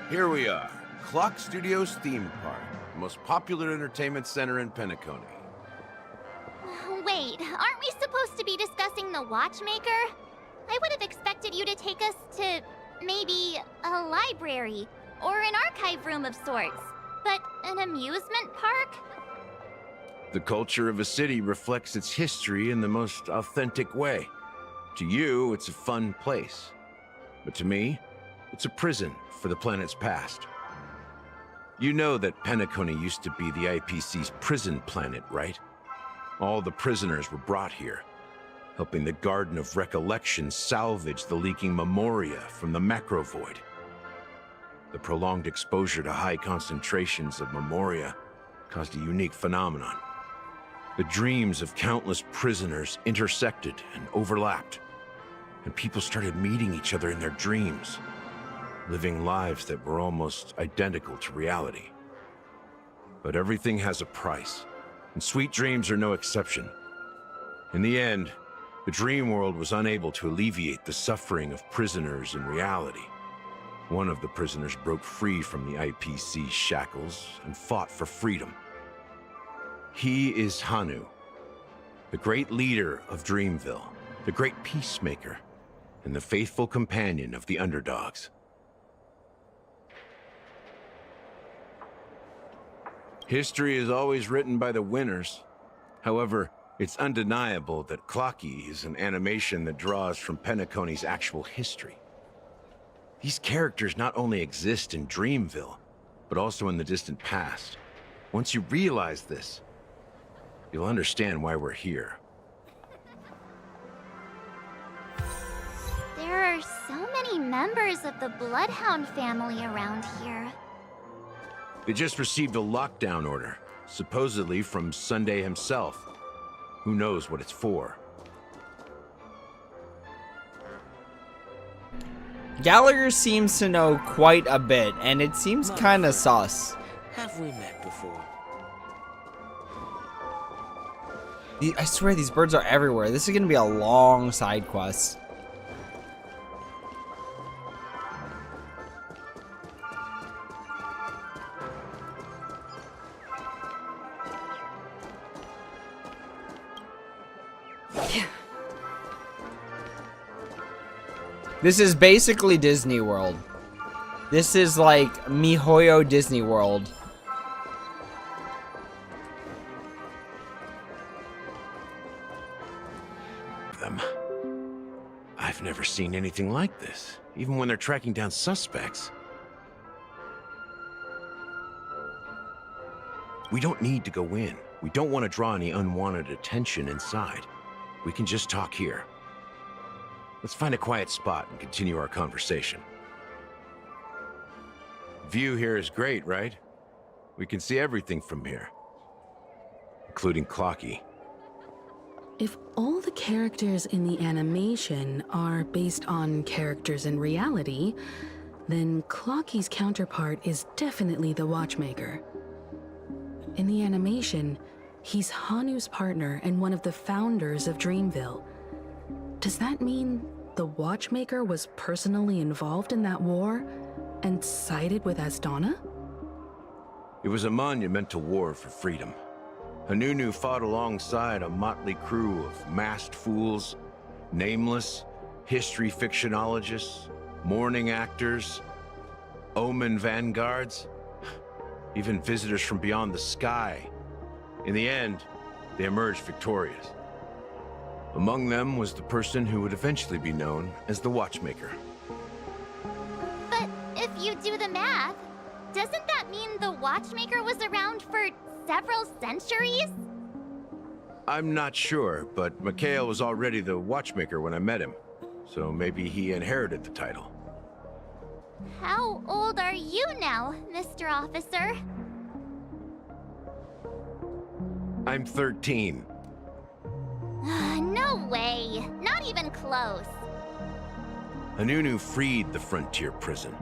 D: Here we are, Clock Studios theme park, the most popular entertainment center in Penacony.
C: Wait, aren't we supposed to be discussing the Watchmaker? I would have expected you to take us to, maybe, a library, or an archive room of sorts. But an amusement park?
D: The culture of a city reflects its history in the most authentic way. To you, it's a fun place. But to me, it's a prison for the planet's past. You know that Penacony used to be the IPC's prison planet, right? All the prisoners were brought here, helping the Garden of Recollection salvage the leaking memoria from the macrovoid. The prolonged exposure to high concentrations of memoria caused a unique phenomenon. The dreams of countless prisoners intersected and overlapped, and people started meeting each other in their dreams, living lives that were almost identical to reality. But everything has a price, and sweet dreams are no exception. In the end, the dream world was unable to alleviate the suffering of prisoners in reality. One of the prisoners broke free from the IPC shackles and fought for freedom. He is Hanu, the great leader of Dreamville, the great peacemaker, and the faithful companion of the underdogs. History is always written by the winners. However, it's undeniable that Clocky is an animation that draws from Penacony's actual history. These characters not only exist in Dreamville, but also in the distant past. Once you realize this, you'll understand why we're here.
C: There are so many members of the Bloodhound family around here.
D: They just received a lockdown order, supposedly from Sunday himself. Who knows what it's for?
A: Gallagher seems to know quite a bit, and it seems kind of sus.
I: Have we met before?
A: I swear these birds are everywhere. This is gonna be a long side quest. This is basically Disney World. This is like MiHoYo Disney World.
D: I've never seen anything like this, even when they're tracking down suspects. We don't need to go in. We don't want to draw any unwanted attention inside. We can just talk here. Let's find a quiet spot and continue our conversation. View here is great, right? We can see everything from here, including Clocky.
E: If all the characters in the animation are based on characters in reality, then Clocky's counterpart is definitely the Watchmaker. In the animation, he's Hanu's partner and one of the founders of Dreamville. Does that mean the Watchmaker was personally involved in that war and sided with Asdana?
D: It was a monumental war for freedom. Hanunu fought alongside a motley crew of masked fools, nameless, history fictionologists, mourning actors, omen vanguards, even visitors from beyond the sky. In the end, they emerged victorious. Among them was the person who would eventually be known as the Watchmaker.
C: But if you do the math, doesn't that mean the Watchmaker was around for several centuries?
D: I'm not sure, but Mikhail was already the Watchmaker when I met him, so maybe he inherited the title.
C: How old are you now, Mr. Officer?
D: I'm 13.
C: No way. Not even close.
D: Hanunu freed the frontier prison,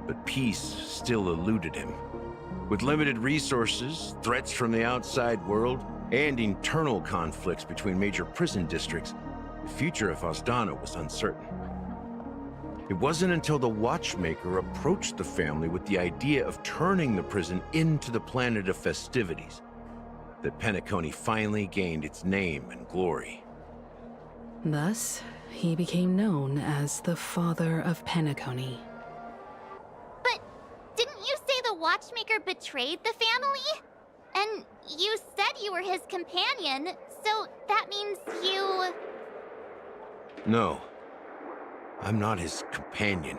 D: but peace still eluded him. With limited resources, threats from the outside world, and internal conflicts between major prison districts, the future of Asdana was uncertain. It wasn't until the Watchmaker approached the family with the idea of turning the prison into the planet of festivities that Penacony finally gained its name and glory.
E: Thus, he became known as the Father of Penacony.
C: But didn't you say the Watchmaker betrayed the family? And you said you were his companion, so that means you...
D: No, I'm not his companion,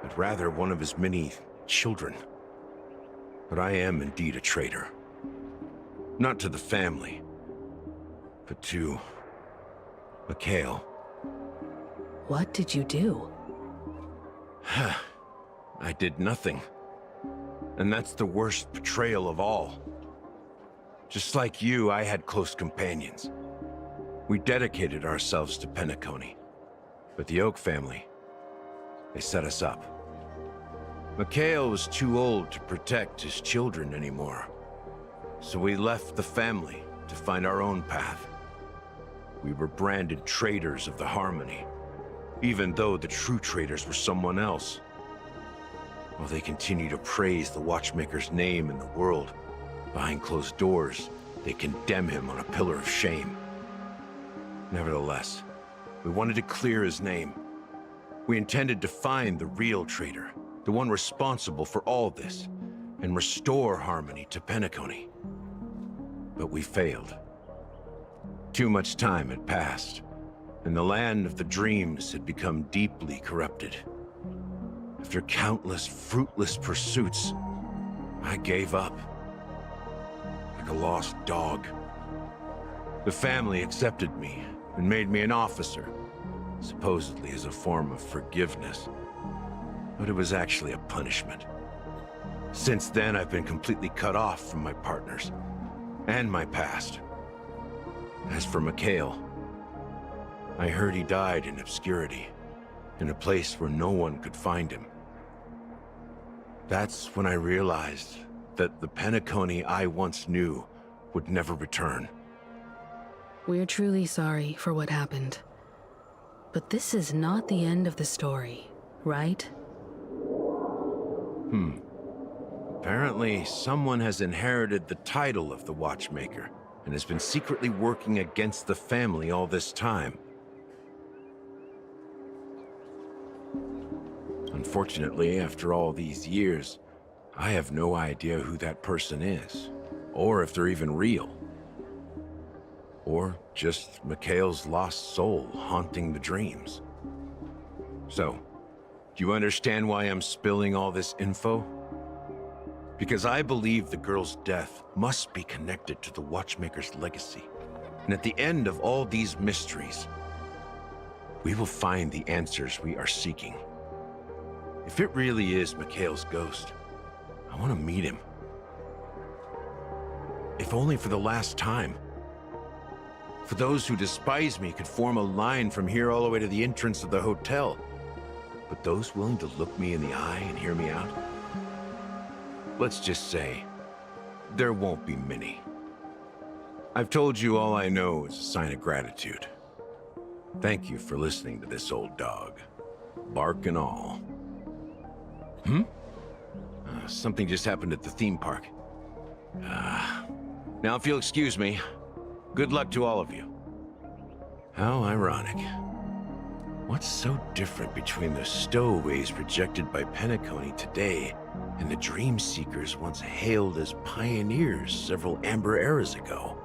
D: but rather one of his many children. But I am indeed a traitor. Not to the family, but to Mikhail.
E: What did you do?
D: I did nothing. And that's the worst betrayal of all. Just like you, I had close companions. We dedicated ourselves to Penacony. But the Oak family, they set us up. Mikhail was too old to protect his children anymore. So we left the family to find our own path. We were branded traitors of the Harmony, even though the true traitors were someone else. While they continue to praise the Watchmaker's name in the world, behind closed doors, they condemn him on a pillar of shame. Nevertheless, we wanted to clear his name. We intended to find the real traitor, the one responsible for all this, and restore harmony to Penacony. But we failed. Too much time had passed, and the land of the dreams had become deeply corrupted. After countless fruitless pursuits, I gave up. Like a lost dog. The family accepted me and made me an officer, supposedly as a form of forgiveness. But it was actually a punishment. Since then, I've been completely cut off from my partners and my past. As for Mikhail, I heard he died in obscurity, in a place where no one could find him. That's when I realized that the Penacony I once knew would never return.
E: We're truly sorry for what happened. But this is not the end of the story, right?
D: Apparently, someone has inherited the title of the Watchmaker and has been secretly working against the family all this time. Unfortunately, after all these years, I have no idea who that person is, or if they're even real. Or just Mikhail's lost soul haunting the dreams. So, do you understand why I'm spilling all this info? Because I believe the girl's death must be connected to the Watchmaker's legacy. And at the end of all these mysteries, we will find the answers we are seeking. If it really is Mikhail's ghost, I want to meet him. If only for the last time. For those who despise me could form a line from here all the way to the entrance of the hotel. But those willing to look me in the eye and hear me out? Let's just say, there won't be many. I've told you all I know is a sign of gratitude. Thank you for listening to this old dog. Bark and all. Something just happened at the theme park. Now if you'll excuse me, good luck to all of you. How ironic. What's so different between the stowaways rejected by Penacony today and the dream seekers once hailed as pioneers several amber eras ago?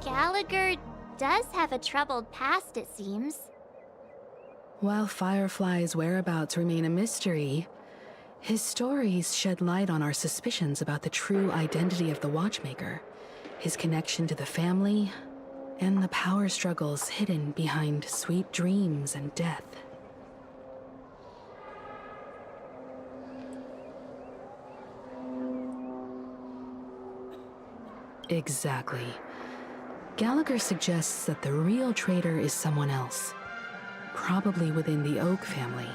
C: Gallagher does have a troubled past, it seems.
E: While Firefly's whereabouts remain a mystery, his stories shed light on our suspicions about the true identity of the Watchmaker, his connection to the family, and the power struggles hidden behind sweet dreams and death. Exactly. Gallagher suggests that the real traitor is someone else, probably within the Oak family.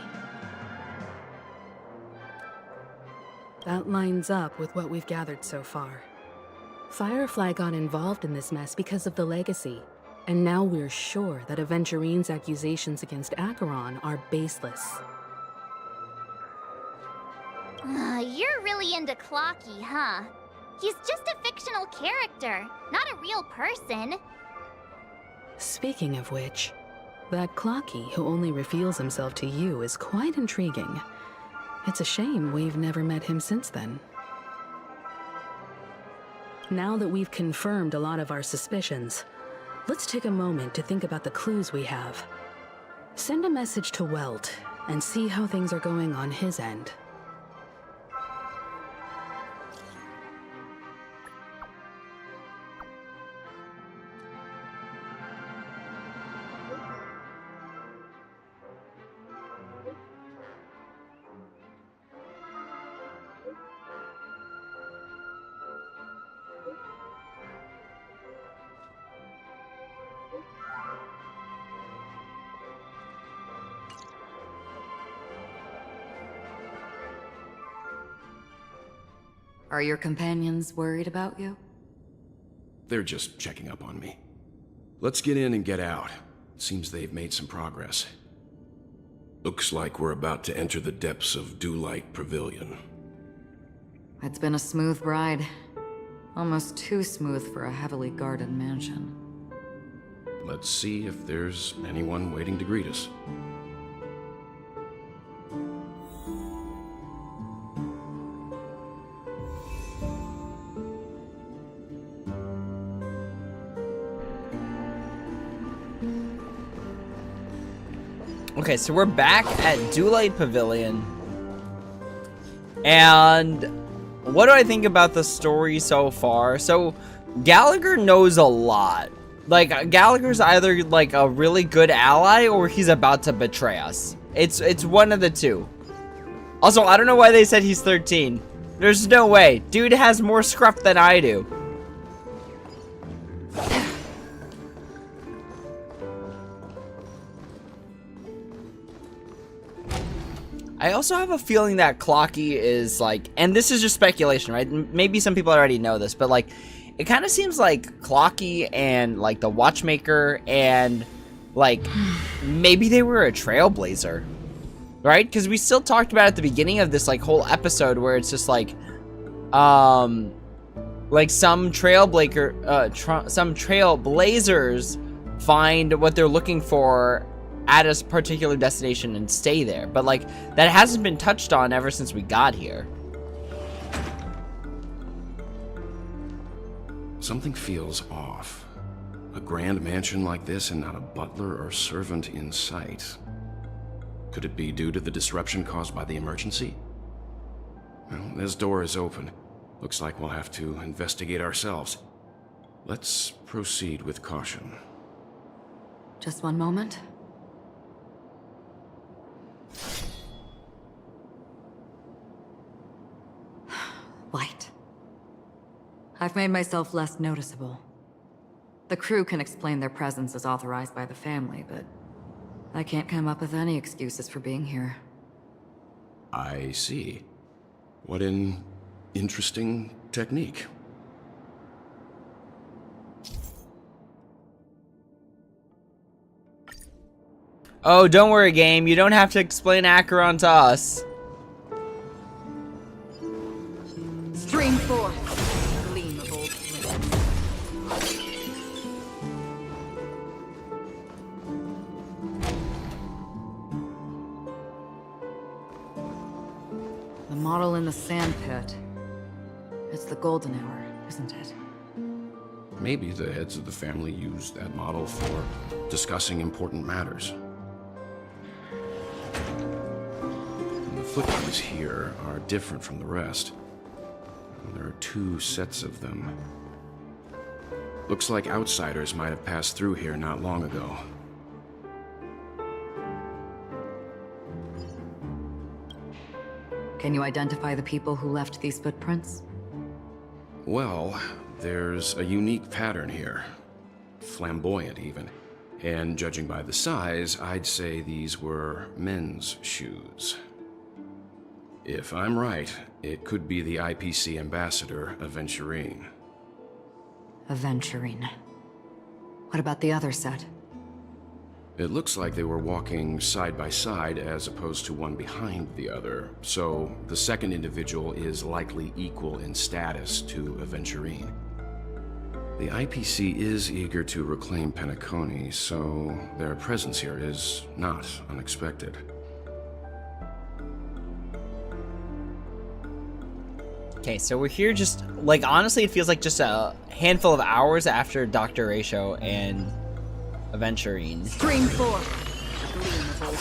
E: That lines up with what we've gathered so far. Firefly got involved in this mess because of the legacy, and now we're sure that Aventurine's accusations against Acheron are baseless.
C: You're really into Clocky, huh? He's just a fictional character, not a real person.
E: Speaking of which, that Clocky who only reveals himself to you is quite intriguing. It's a shame we've never met him since then. Now that we've confirmed a lot of our suspicions, let's take a moment to think about the clues we have. Send a message to Welp and see how things are going on his end.
B: Are your companions worried about you?
I: They're just checking up on me. Let's get in and get out. Seems they've made some progress. Looks like we're about to enter the depths of Dewlight Pavilion.
B: It's been a smooth ride. Almost too smooth for a heavily guarded mansion.
I: Let's see if there's anyone waiting to greet us.
A: Okay, so we're back at Dewlight Pavilion. And what do I think about the story so far? So, Gallagher knows a lot. Like, Gallagher's either, like, a really good ally or he's about to betray us. It's one of the two. Also, I don't know why they said he's 13. There's no way. Dude has more scruff than I do. I also have a feeling that Clocky is like, and this is just speculation, right? Maybe some people already know this, but like, it kind of seems like Clocky and like the Watchmaker and like, maybe they were a trailblazer, right? Because we still talked about at the beginning of this like whole episode where it's just like some trailblazers find what they're looking for at a particular destination and stay there. But like, that hasn't been touched on ever since we got here.
I: Something feels off. A grand mansion like this and not a butler or servant in sight. Could it be due to the disruption caused by the emergency? Well, this door is open. Looks like we'll have to investigate ourselves. Let's proceed with caution.
B: Just one moment. White. I've made myself less noticeable. The crew can explain their presence as authorized by the family, but I can't come up with any excuses for being here.
I: I see. What an interesting technique.
A: Oh, don't worry, game. You don't have to explain Acheron to us.
B: Stream 4. Gleam of old flame. The model in the sand pit. It's the golden hour, isn't it?
I: Maybe the heads of the family used that model for discussing important matters. And the footprints here are different from the rest. There are 2 sets of them. Looks like outsiders might have passed through here not long ago.
B: Can you identify the people who left these footprints?
I: Well, there's a unique pattern here. Flamboyant, even. And judging by the size, I'd say these were men's shoes. If I'm right, it could be the IPC ambassador, Aventurine.
B: Aventurine. What about the other set?
I: It looks like they were walking side by side as opposed to one behind the other, so the second individual is likely equal in status to Aventurine. The IPC is eager to reclaim Penacony, so their presence here is not unexpected.
A: Okay, so we're here just, like, honestly, it feels like just a handful of hours after Dr. Ratio and Aventurine.
B: Stream 4. Gleam of old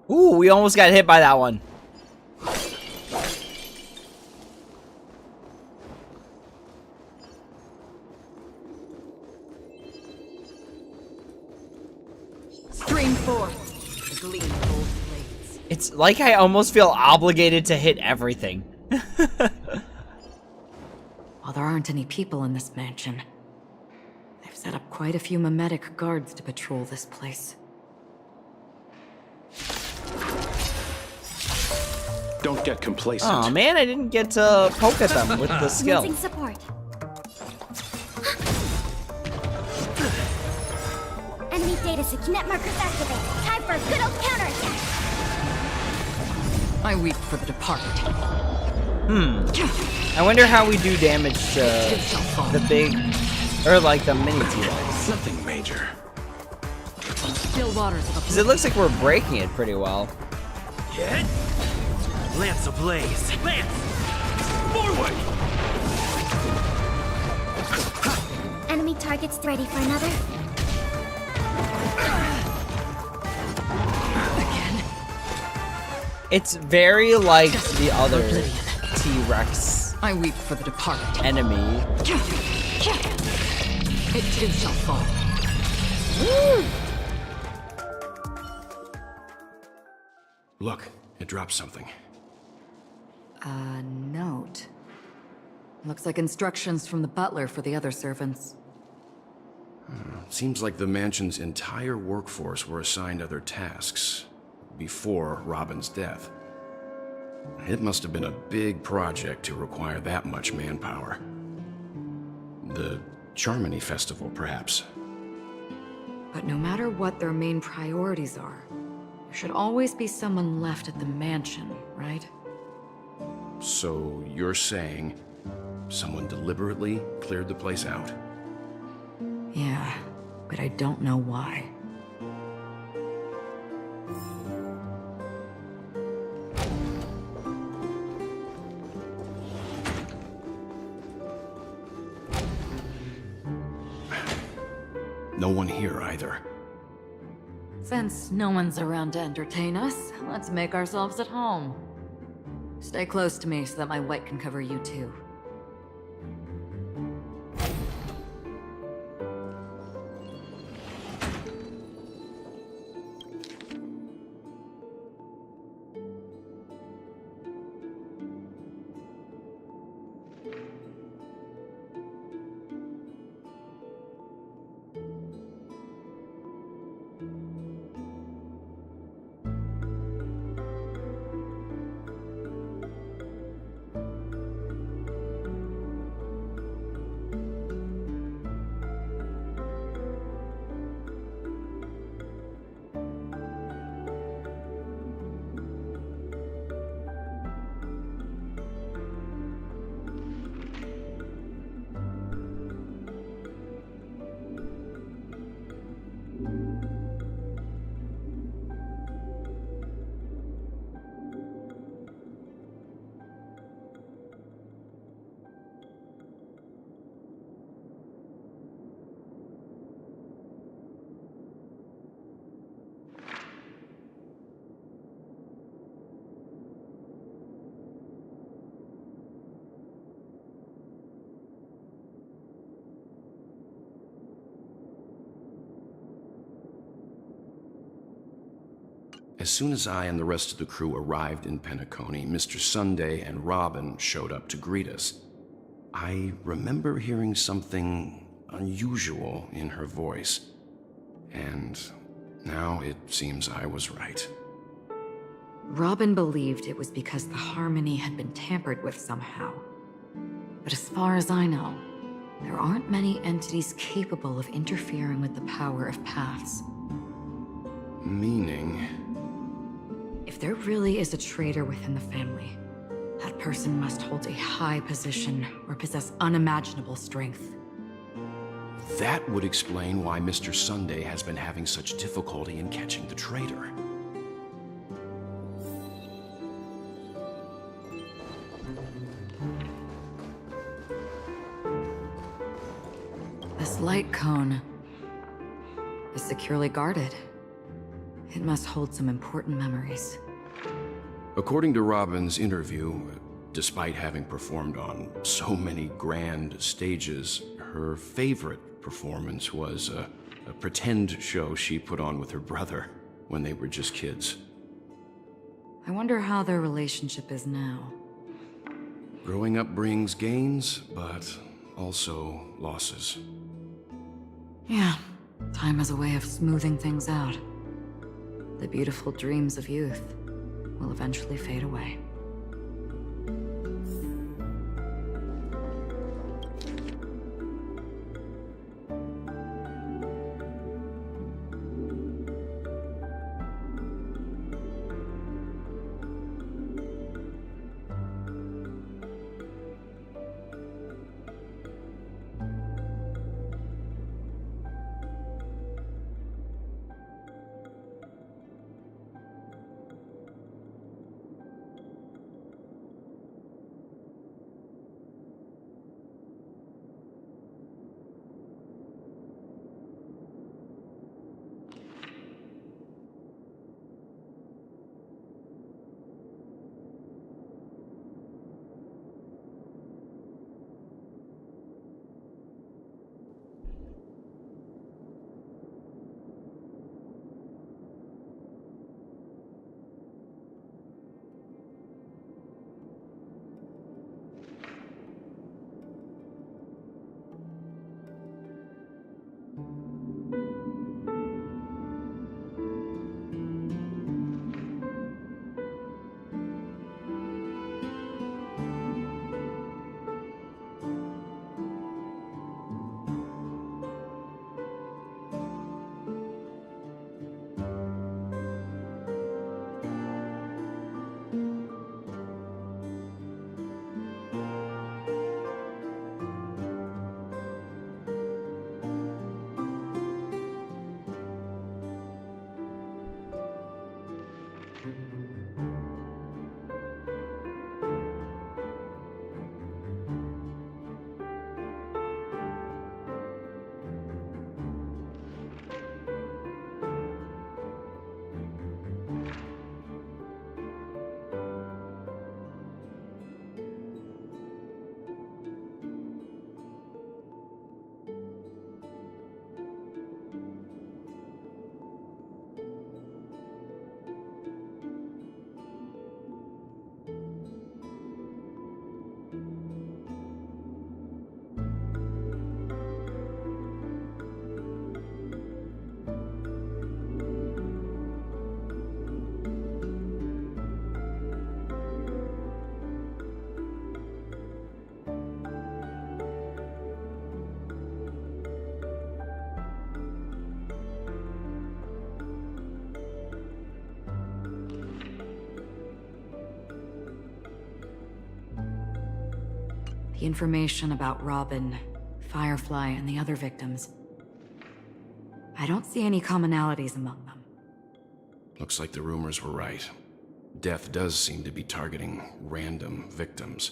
B: flame.
A: Ooh, we almost got hit by that one.
B: Stream 4. The gleam of old blades.
A: It's like I almost feel obligated to hit everything.
B: While there aren't any people in this mansion, they've set up quite a few mimetic guards to patrol this place.
I: Don't get complacent.
A: Oh man, I didn't get to poke at them with the skill.
C: Using support. Enemy data net markers activated. Time for a good old counterattack.
B: I weep for the departed.
A: I wonder how we do damage to the big, or like the mini T-Rex.
I: Nothing major.
B: Still waters of
A: Because it looks like we're breaking it pretty well.
J: Hit! Lance ablaze! Lance! Forward!
C: Enemy targets ready for another.
A: It's very like the other T-Rex
B: I weep for the departed.
A: enemy.
B: It too shall fall.
I: Look, it dropped something.
B: A note. Looks like instructions from the butler for the other servants.
I: Seems like the mansion's entire workforce were assigned other tasks before Robin's death. It must have been a big project to require that much manpower. The Charmony Festival, perhaps.
B: But no matter what their main priorities are, there should always be someone left at the mansion, right?
I: So you're saying someone deliberately cleared the place out?
B: Yeah, but I don't know why.
I: No one here either.
B: Since no one's around to entertain us, let's make ourselves at home. Stay close to me so that my white can cover you too.
I: As soon as I and the rest of the crew arrived in Penacony, Mr. Sunday and Robin showed up to greet us. I remember hearing something unusual in her voice, and now it seems I was right.
B: Robin believed it was because the harmony had been tampered with somehow. But as far as I know, there aren't many entities capable of interfering with the power of paths.
I: Meaning?
B: If there really is a traitor within the family, that person must hold a high position or possess unimaginable strength.
I: That would explain why Mr. Sunday has been having such difficulty in catching the traitor.
B: This light cone is securely guarded. It must hold some important memories.
I: According to Robin's interview, despite having performed on so many grand stages, her favorite performance was a pretend show she put on with her brother when they were just kids.
B: I wonder how their relationship is now.
I: Growing up brings gains, but also losses.
B: Yeah, time has a way of smoothing things out. The beautiful dreams of youth will eventually fade away. The information about Robin, Firefly, and the other victims. I don't see any commonalities among them.
I: Looks like the rumors were right. Death does seem to be targeting random victims.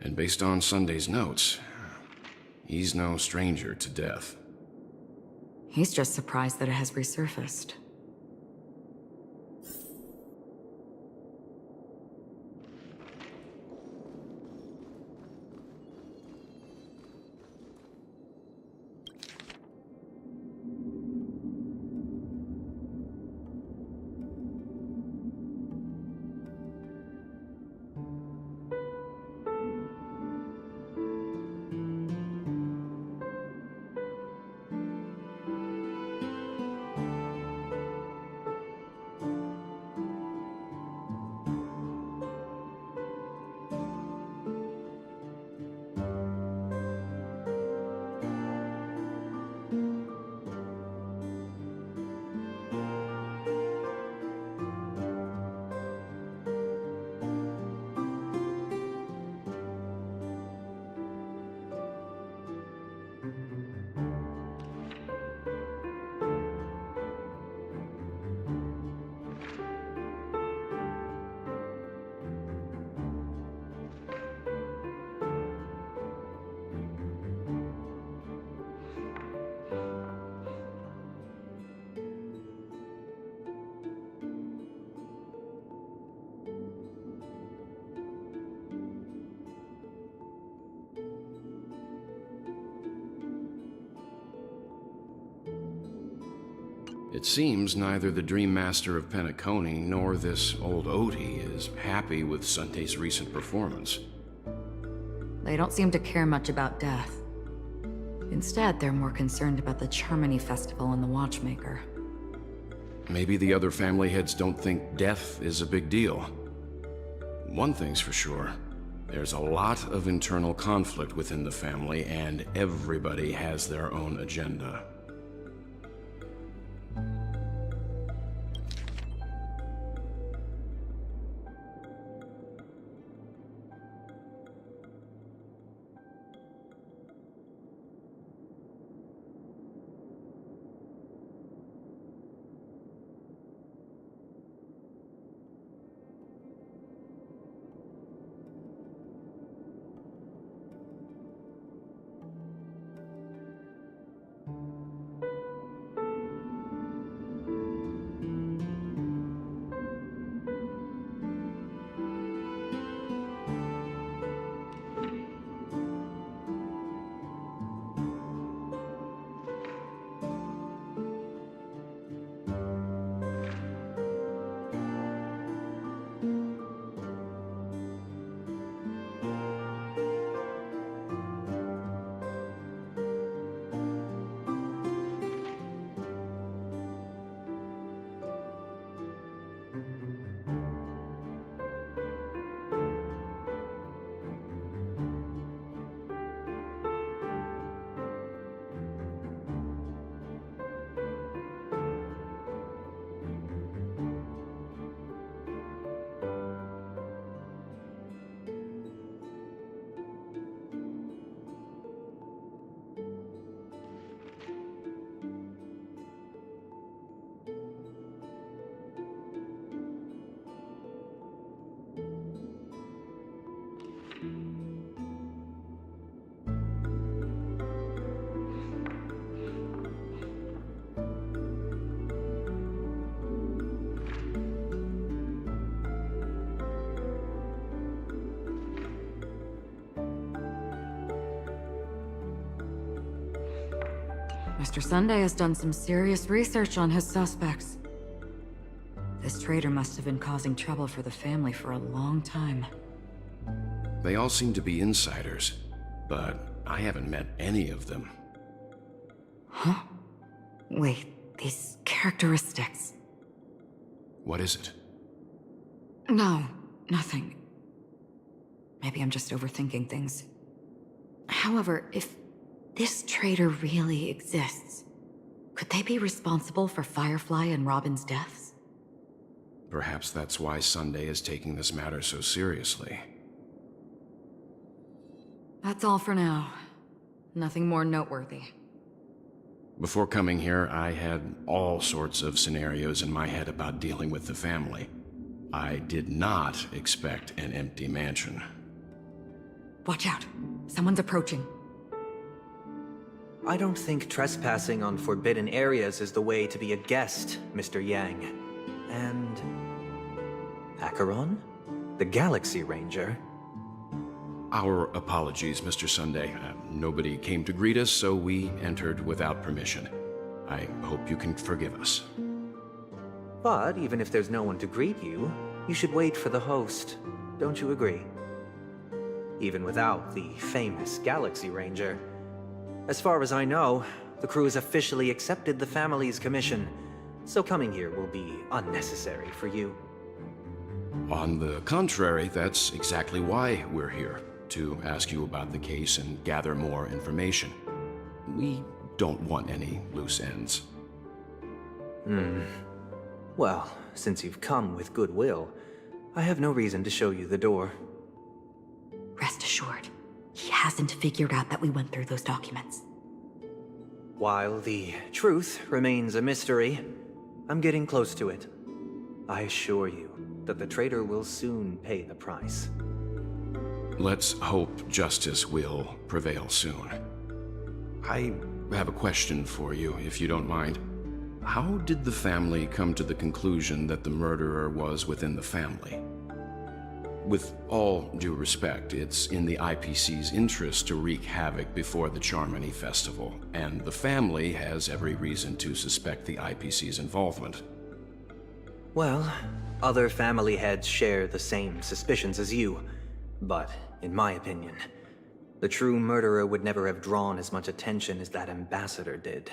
I: And based on Sunday's notes, he's no stranger to death.
B: He's just surprised that it has resurfaced.
I: It seems neither the Dream Master of Penacony nor this old Odie is happy with Sunday's recent performance.
B: They don't seem to care much about death. Instead, they're more concerned about the Charmony Festival and the Watchmaker.
I: Maybe the other family heads don't think death is a big deal. One thing's for sure, there's a lot of internal conflict within the family, and everybody has their own agenda.
B: Mr. Sunday has done some serious research on his suspects. This traitor must have been causing trouble for the family for a long time.
I: They all seem to be insiders, but I haven't met any of them.
B: Huh? Wait, these characteristics...
I: What is it?
B: No, nothing. Maybe I'm just overthinking things. However, if this traitor really exists, could they be responsible for Firefly and Robin's deaths?
I: Perhaps that's why Sunday is taking this matter so seriously.
B: That's all for now. Nothing more noteworthy.
I: Before coming here, I had all sorts of scenarios in my head about dealing with the family. I did not expect an empty mansion.
B: Watch out. Someone's approaching.
K: I don't think trespassing on forbidden areas is the way to be a guest, Mr. Yang. And... Acheron? The Galaxy Ranger?
I: Our apologies, Mr. Sunday. Nobody came to greet us, so we entered without permission. I hope you can forgive us.
K: But even if there's no one to greet you, you should wait for the host. Don't you agree? Even without the famous Galaxy Ranger. As far as I know, the crew has officially accepted the family's commission, so coming here will be unnecessary for you.
I: On the contrary, that's exactly why we're here, to ask you about the case and gather more information. We don't want any loose ends.
K: Well, since you've come with goodwill, I have no reason to show you the door.
B: Rest assured, he hasn't figured out that we went through those documents.
K: While the truth remains a mystery, I'm getting close to it. I assure you that the traitor will soon pay the price.
I: Let's hope justice will prevail soon. I have a question for you, if you don't mind. How did the family come to the conclusion that the murderer was within the family? With all due respect, it's in the IPC's interest to wreak havoc before the Charmony Festival, and the family has every reason to suspect the IPC's involvement.
K: Well, other family heads share the same suspicions as you, but in my opinion, the true murderer would never have drawn as much attention as that ambassador did.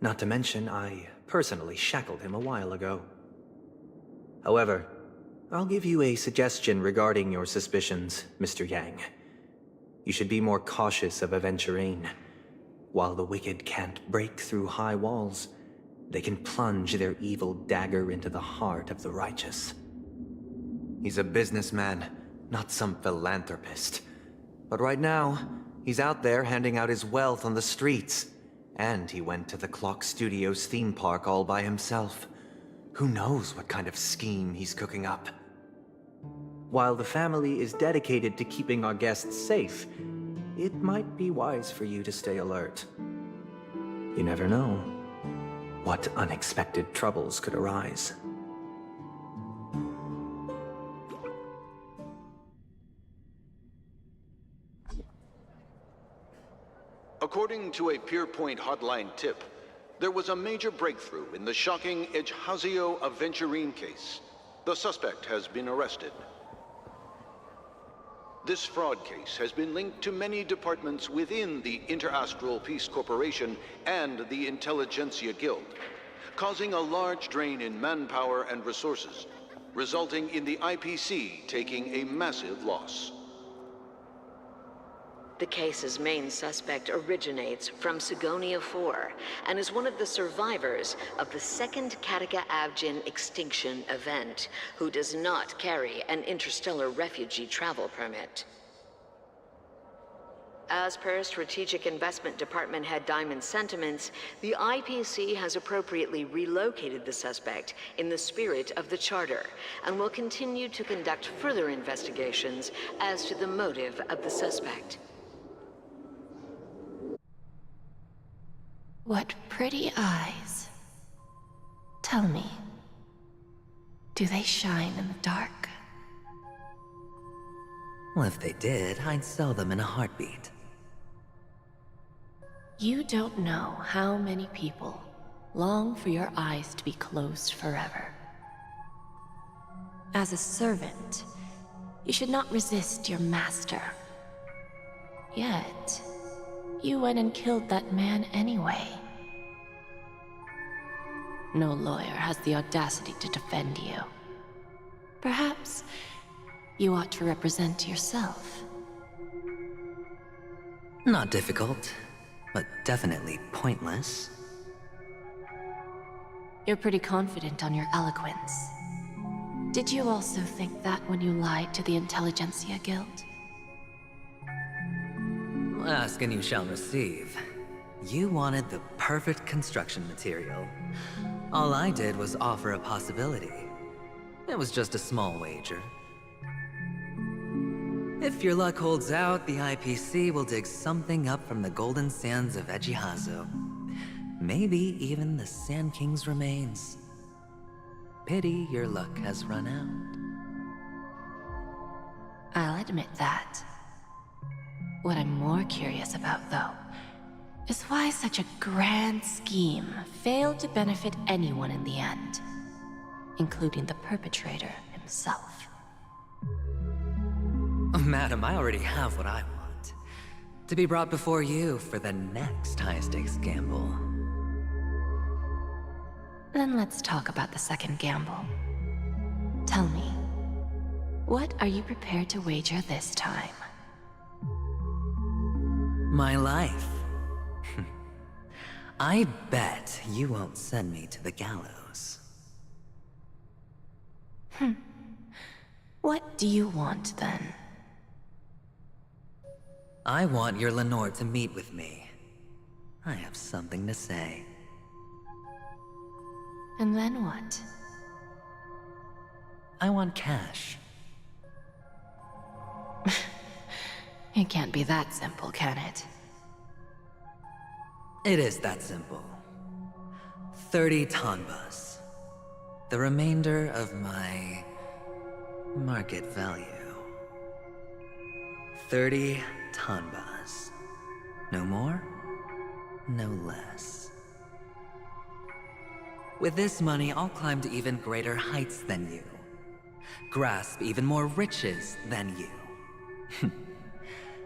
K: Not to mention, I personally shackled him a while ago. However, I'll give you a suggestion regarding your suspicions, Mr. Yang. You should be more cautious of Aventurine. While the wicked can't break through high walls, they can plunge their evil dagger into the heart of the righteous. He's a businessman, not some philanthropist. But right now, he's out there handing out his wealth on the streets. And he went to the Clock Studios theme park all by himself. Who knows what kind of scheme he's cooking up? While the family is dedicated to keeping our guests safe, it might be wise for you to stay alert. You never know what unexpected troubles could arise.
L: According to a Pierpoint hotline tip, there was a major breakthrough in the shocking Ejhazio Aventurine case. The suspect has been arrested. This fraud case has been linked to many departments within the Interastral Peace Corporation and the Intelligentsia Guild, causing a large drain in manpower and resources, resulting in the IPC taking a massive loss.
M: The case's main suspect originates from Sigonia 4 and is one of the survivors of the second Kataka-Avgin extinction event, who does not carry an interstellar refugee travel permit. As per Strategic Investment Department Head Diamond's sentiments, the IPC has appropriately relocated the suspect in the spirit of the Charter and will continue to conduct further investigations as to the motive of the suspect.
N: What pretty eyes. Tell me, do they shine in the dark?
O: Well, if they did, I'd sell them in a heartbeat.
N: You don't know how many people long for your eyes to be closed forever. As a servant, you should not resist your master. Yet, you went and killed that man anyway. No lawyer has the audacity to defend you. Perhaps you ought to represent yourself.
K: Not difficult, but definitely pointless.
N: You're pretty confident on your eloquence. Did you also think that when you lied to the Intelligentsia Guild?
K: Ask and you shall receive. You wanted the perfect construction material. All I did was offer a possibility. It was just a small wager. If your luck holds out, the IPC will dig something up from the golden sands of Ejihazo. Maybe even the Sand King's remains. Pity your luck has run out.
N: I'll admit that. What I'm more curious about, though, is why such a grand scheme failed to benefit anyone in the end, including the perpetrator himself.
K: Madam, I already have what I want. To be brought before you for the next high-stakes gamble.
N: Then let's talk about the second gamble. Tell me, what are you prepared to wager this time?
K: My life. I bet you won't send me to the gallows.
N: What do you want, then?
K: I want your Lenore to meet with me. I have something to say.
N: And then what?
K: I want cash.
N: It can't be that simple, can it?
K: It is that simple. 30 tanbas. The remainder of my market value. 30 tanbas. No more, no less. With this money, I'll climb to even greater heights than you. Grasp even more riches than you.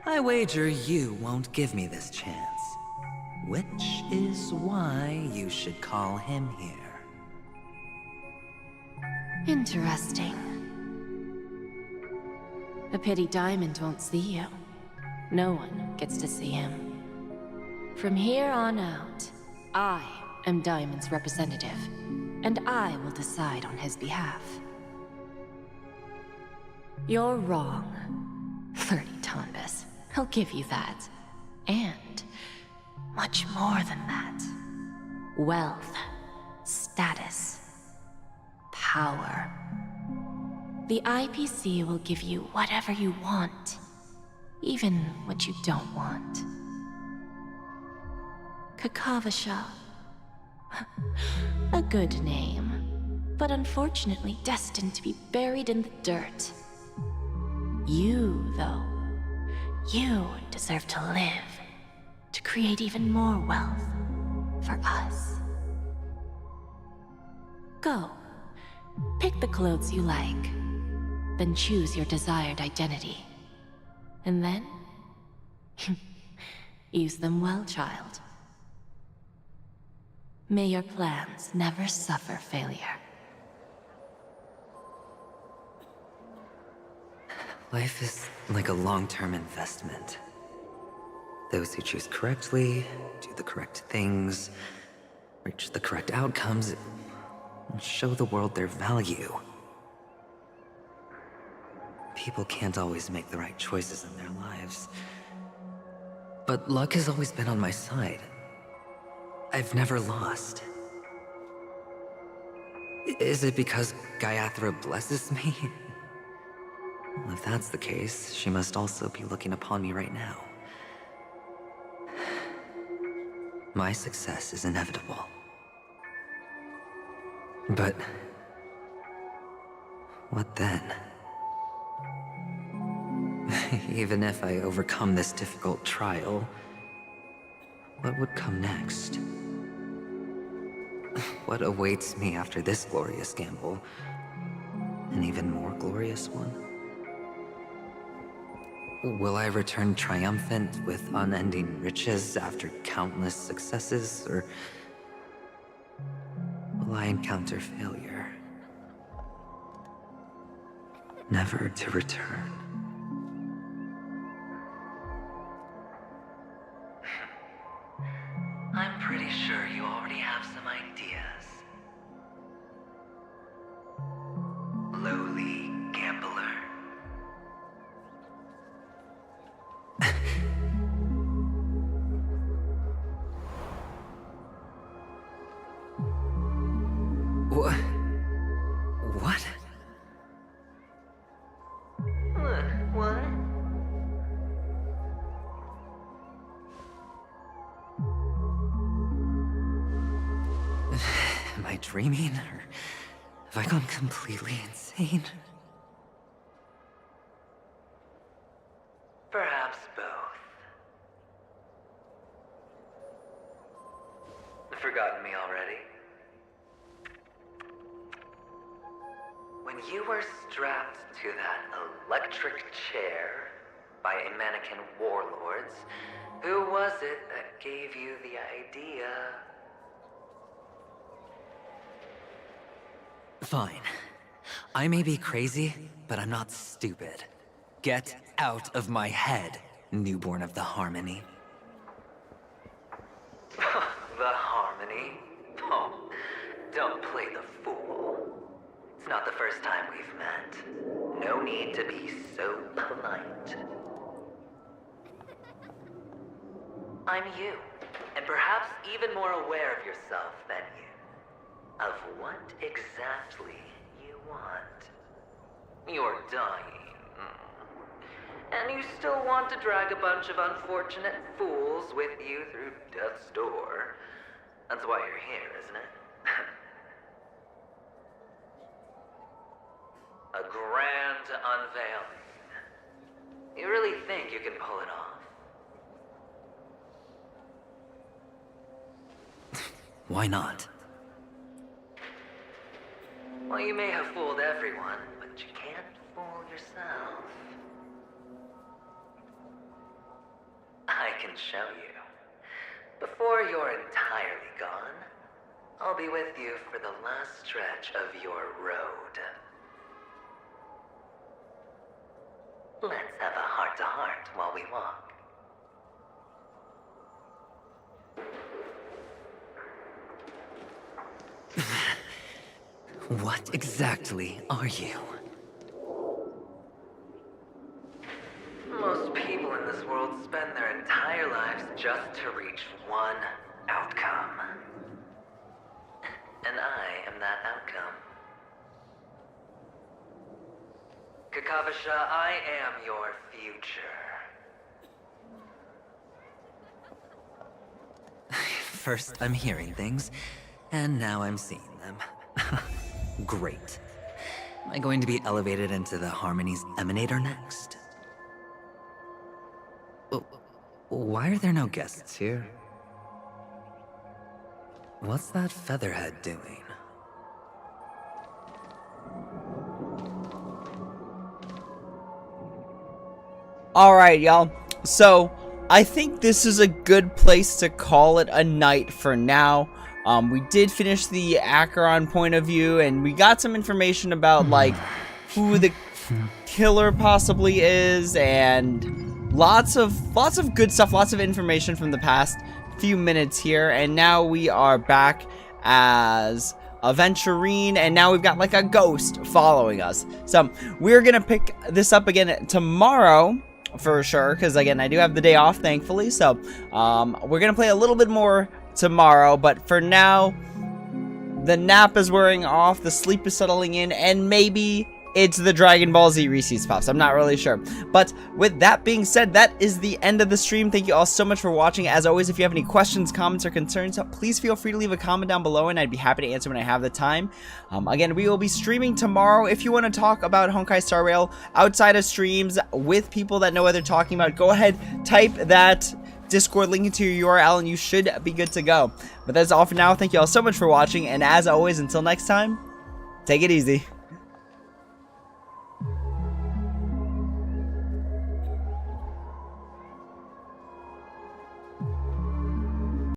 K: I wager you won't give me this chance. Which is why you should call him here.
N: Interesting. A pity Diamond won't see you. No one gets to see him. From here on out, I am Diamond's representative, and I will decide on his behalf. You're wrong. 30 tanbas. I'll give you that. And much more than that. Wealth, status, power. The IPC will give you whatever you want, even what you don't want. Kakavasha. A good name, but unfortunately destined to be buried in the dirt. You, though, you deserve to live, to create even more wealth for us. Go. Pick the clothes you like, then choose your desired identity. And then, use them well, child. May your plans never suffer failure.
K: Life is like a long-term investment. Those who choose correctly, do the correct things, reach the correct outcomes, and show the world their value. People can't always make the right choices in their lives. But luck has always been on my side. I've never lost. Is it because Gaiathra blesses me? Well, if that's the case, she must also be looking upon me right now. My success is inevitable. But what then? Even if I overcome this difficult trial, What would come next? What awaits me after this glorious gamble? An even more glorious one? Will I return triumphant with unending riches after countless successes, or will I encounter failure, never to return? I'm pretty sure you already have some ideas. Lowly gambler. What? What? What? Am I dreaming, or have I gone completely insane? Perhaps both. Forgotten me already? When you were strapped to that electric chair by a mannequin warlords, who was it that gave you the idea? Fine. I may be crazy, but I'm not stupid. Get out of my head, newborn of the Harmony. The Harmony? Oh, don't play the fool. It's not the first time we've met. No need to be so polite. I'm you, and perhaps even more aware of yourself than you. Of what exactly you want. You're dying. And you still want to drag a bunch of unfortunate fools with you through death's door. That's why you're here, isn't it? A grand unveiling. You really think you can pull it off? Why not? Well, you may have fooled everyone, but you can't fool yourself. I can show you. Before you're entirely gone, I'll be with you for the last stretch of your road. Let's have a heart-to-heart while we walk. What exactly are you? Most people in this world spend their entire lives just to reach one outcome. And I am that outcome. Kakavasha, I am your future. First, I'm hearing things, and now I'm seeing them. Great. Am I going to be elevated into the Harmony's Emanator next? Why are there no guests here? What's that featherhead doing?
A: Alright, y'all. So, I think this is a good place to call it a night for now. We did finish the Acheron point of view, and we got some information about, like, who the killer possibly is, and lots of good stuff, lots of information from the past few minutes here, and now we are back as Aventurine, and now we've got like a ghost following us. So we're gonna pick this up again tomorrow for sure, because again, I do have the day off, thankfully. So we're gonna play a little bit more tomorrow, but for now, the nap is wearing off, the sleep is settling in, and maybe it's the Dragon Ball Z Reese's Puffs. I'm not really sure. But with that being said, that is the end of the stream. Thank you all so much for watching. As always, if you have any questions, comments, or concerns, please feel free to leave a comment down below, and I'd be happy to answer when I have the time. Again, we will be streaming tomorrow. If you want to talk about Honkai Star Rail outside of streams with people that know what they're talking about, go ahead, type that Discord link into your URL, and you should be good to go. But that's all for now. Thank you all so much for watching, and as always, until next time, take it easy.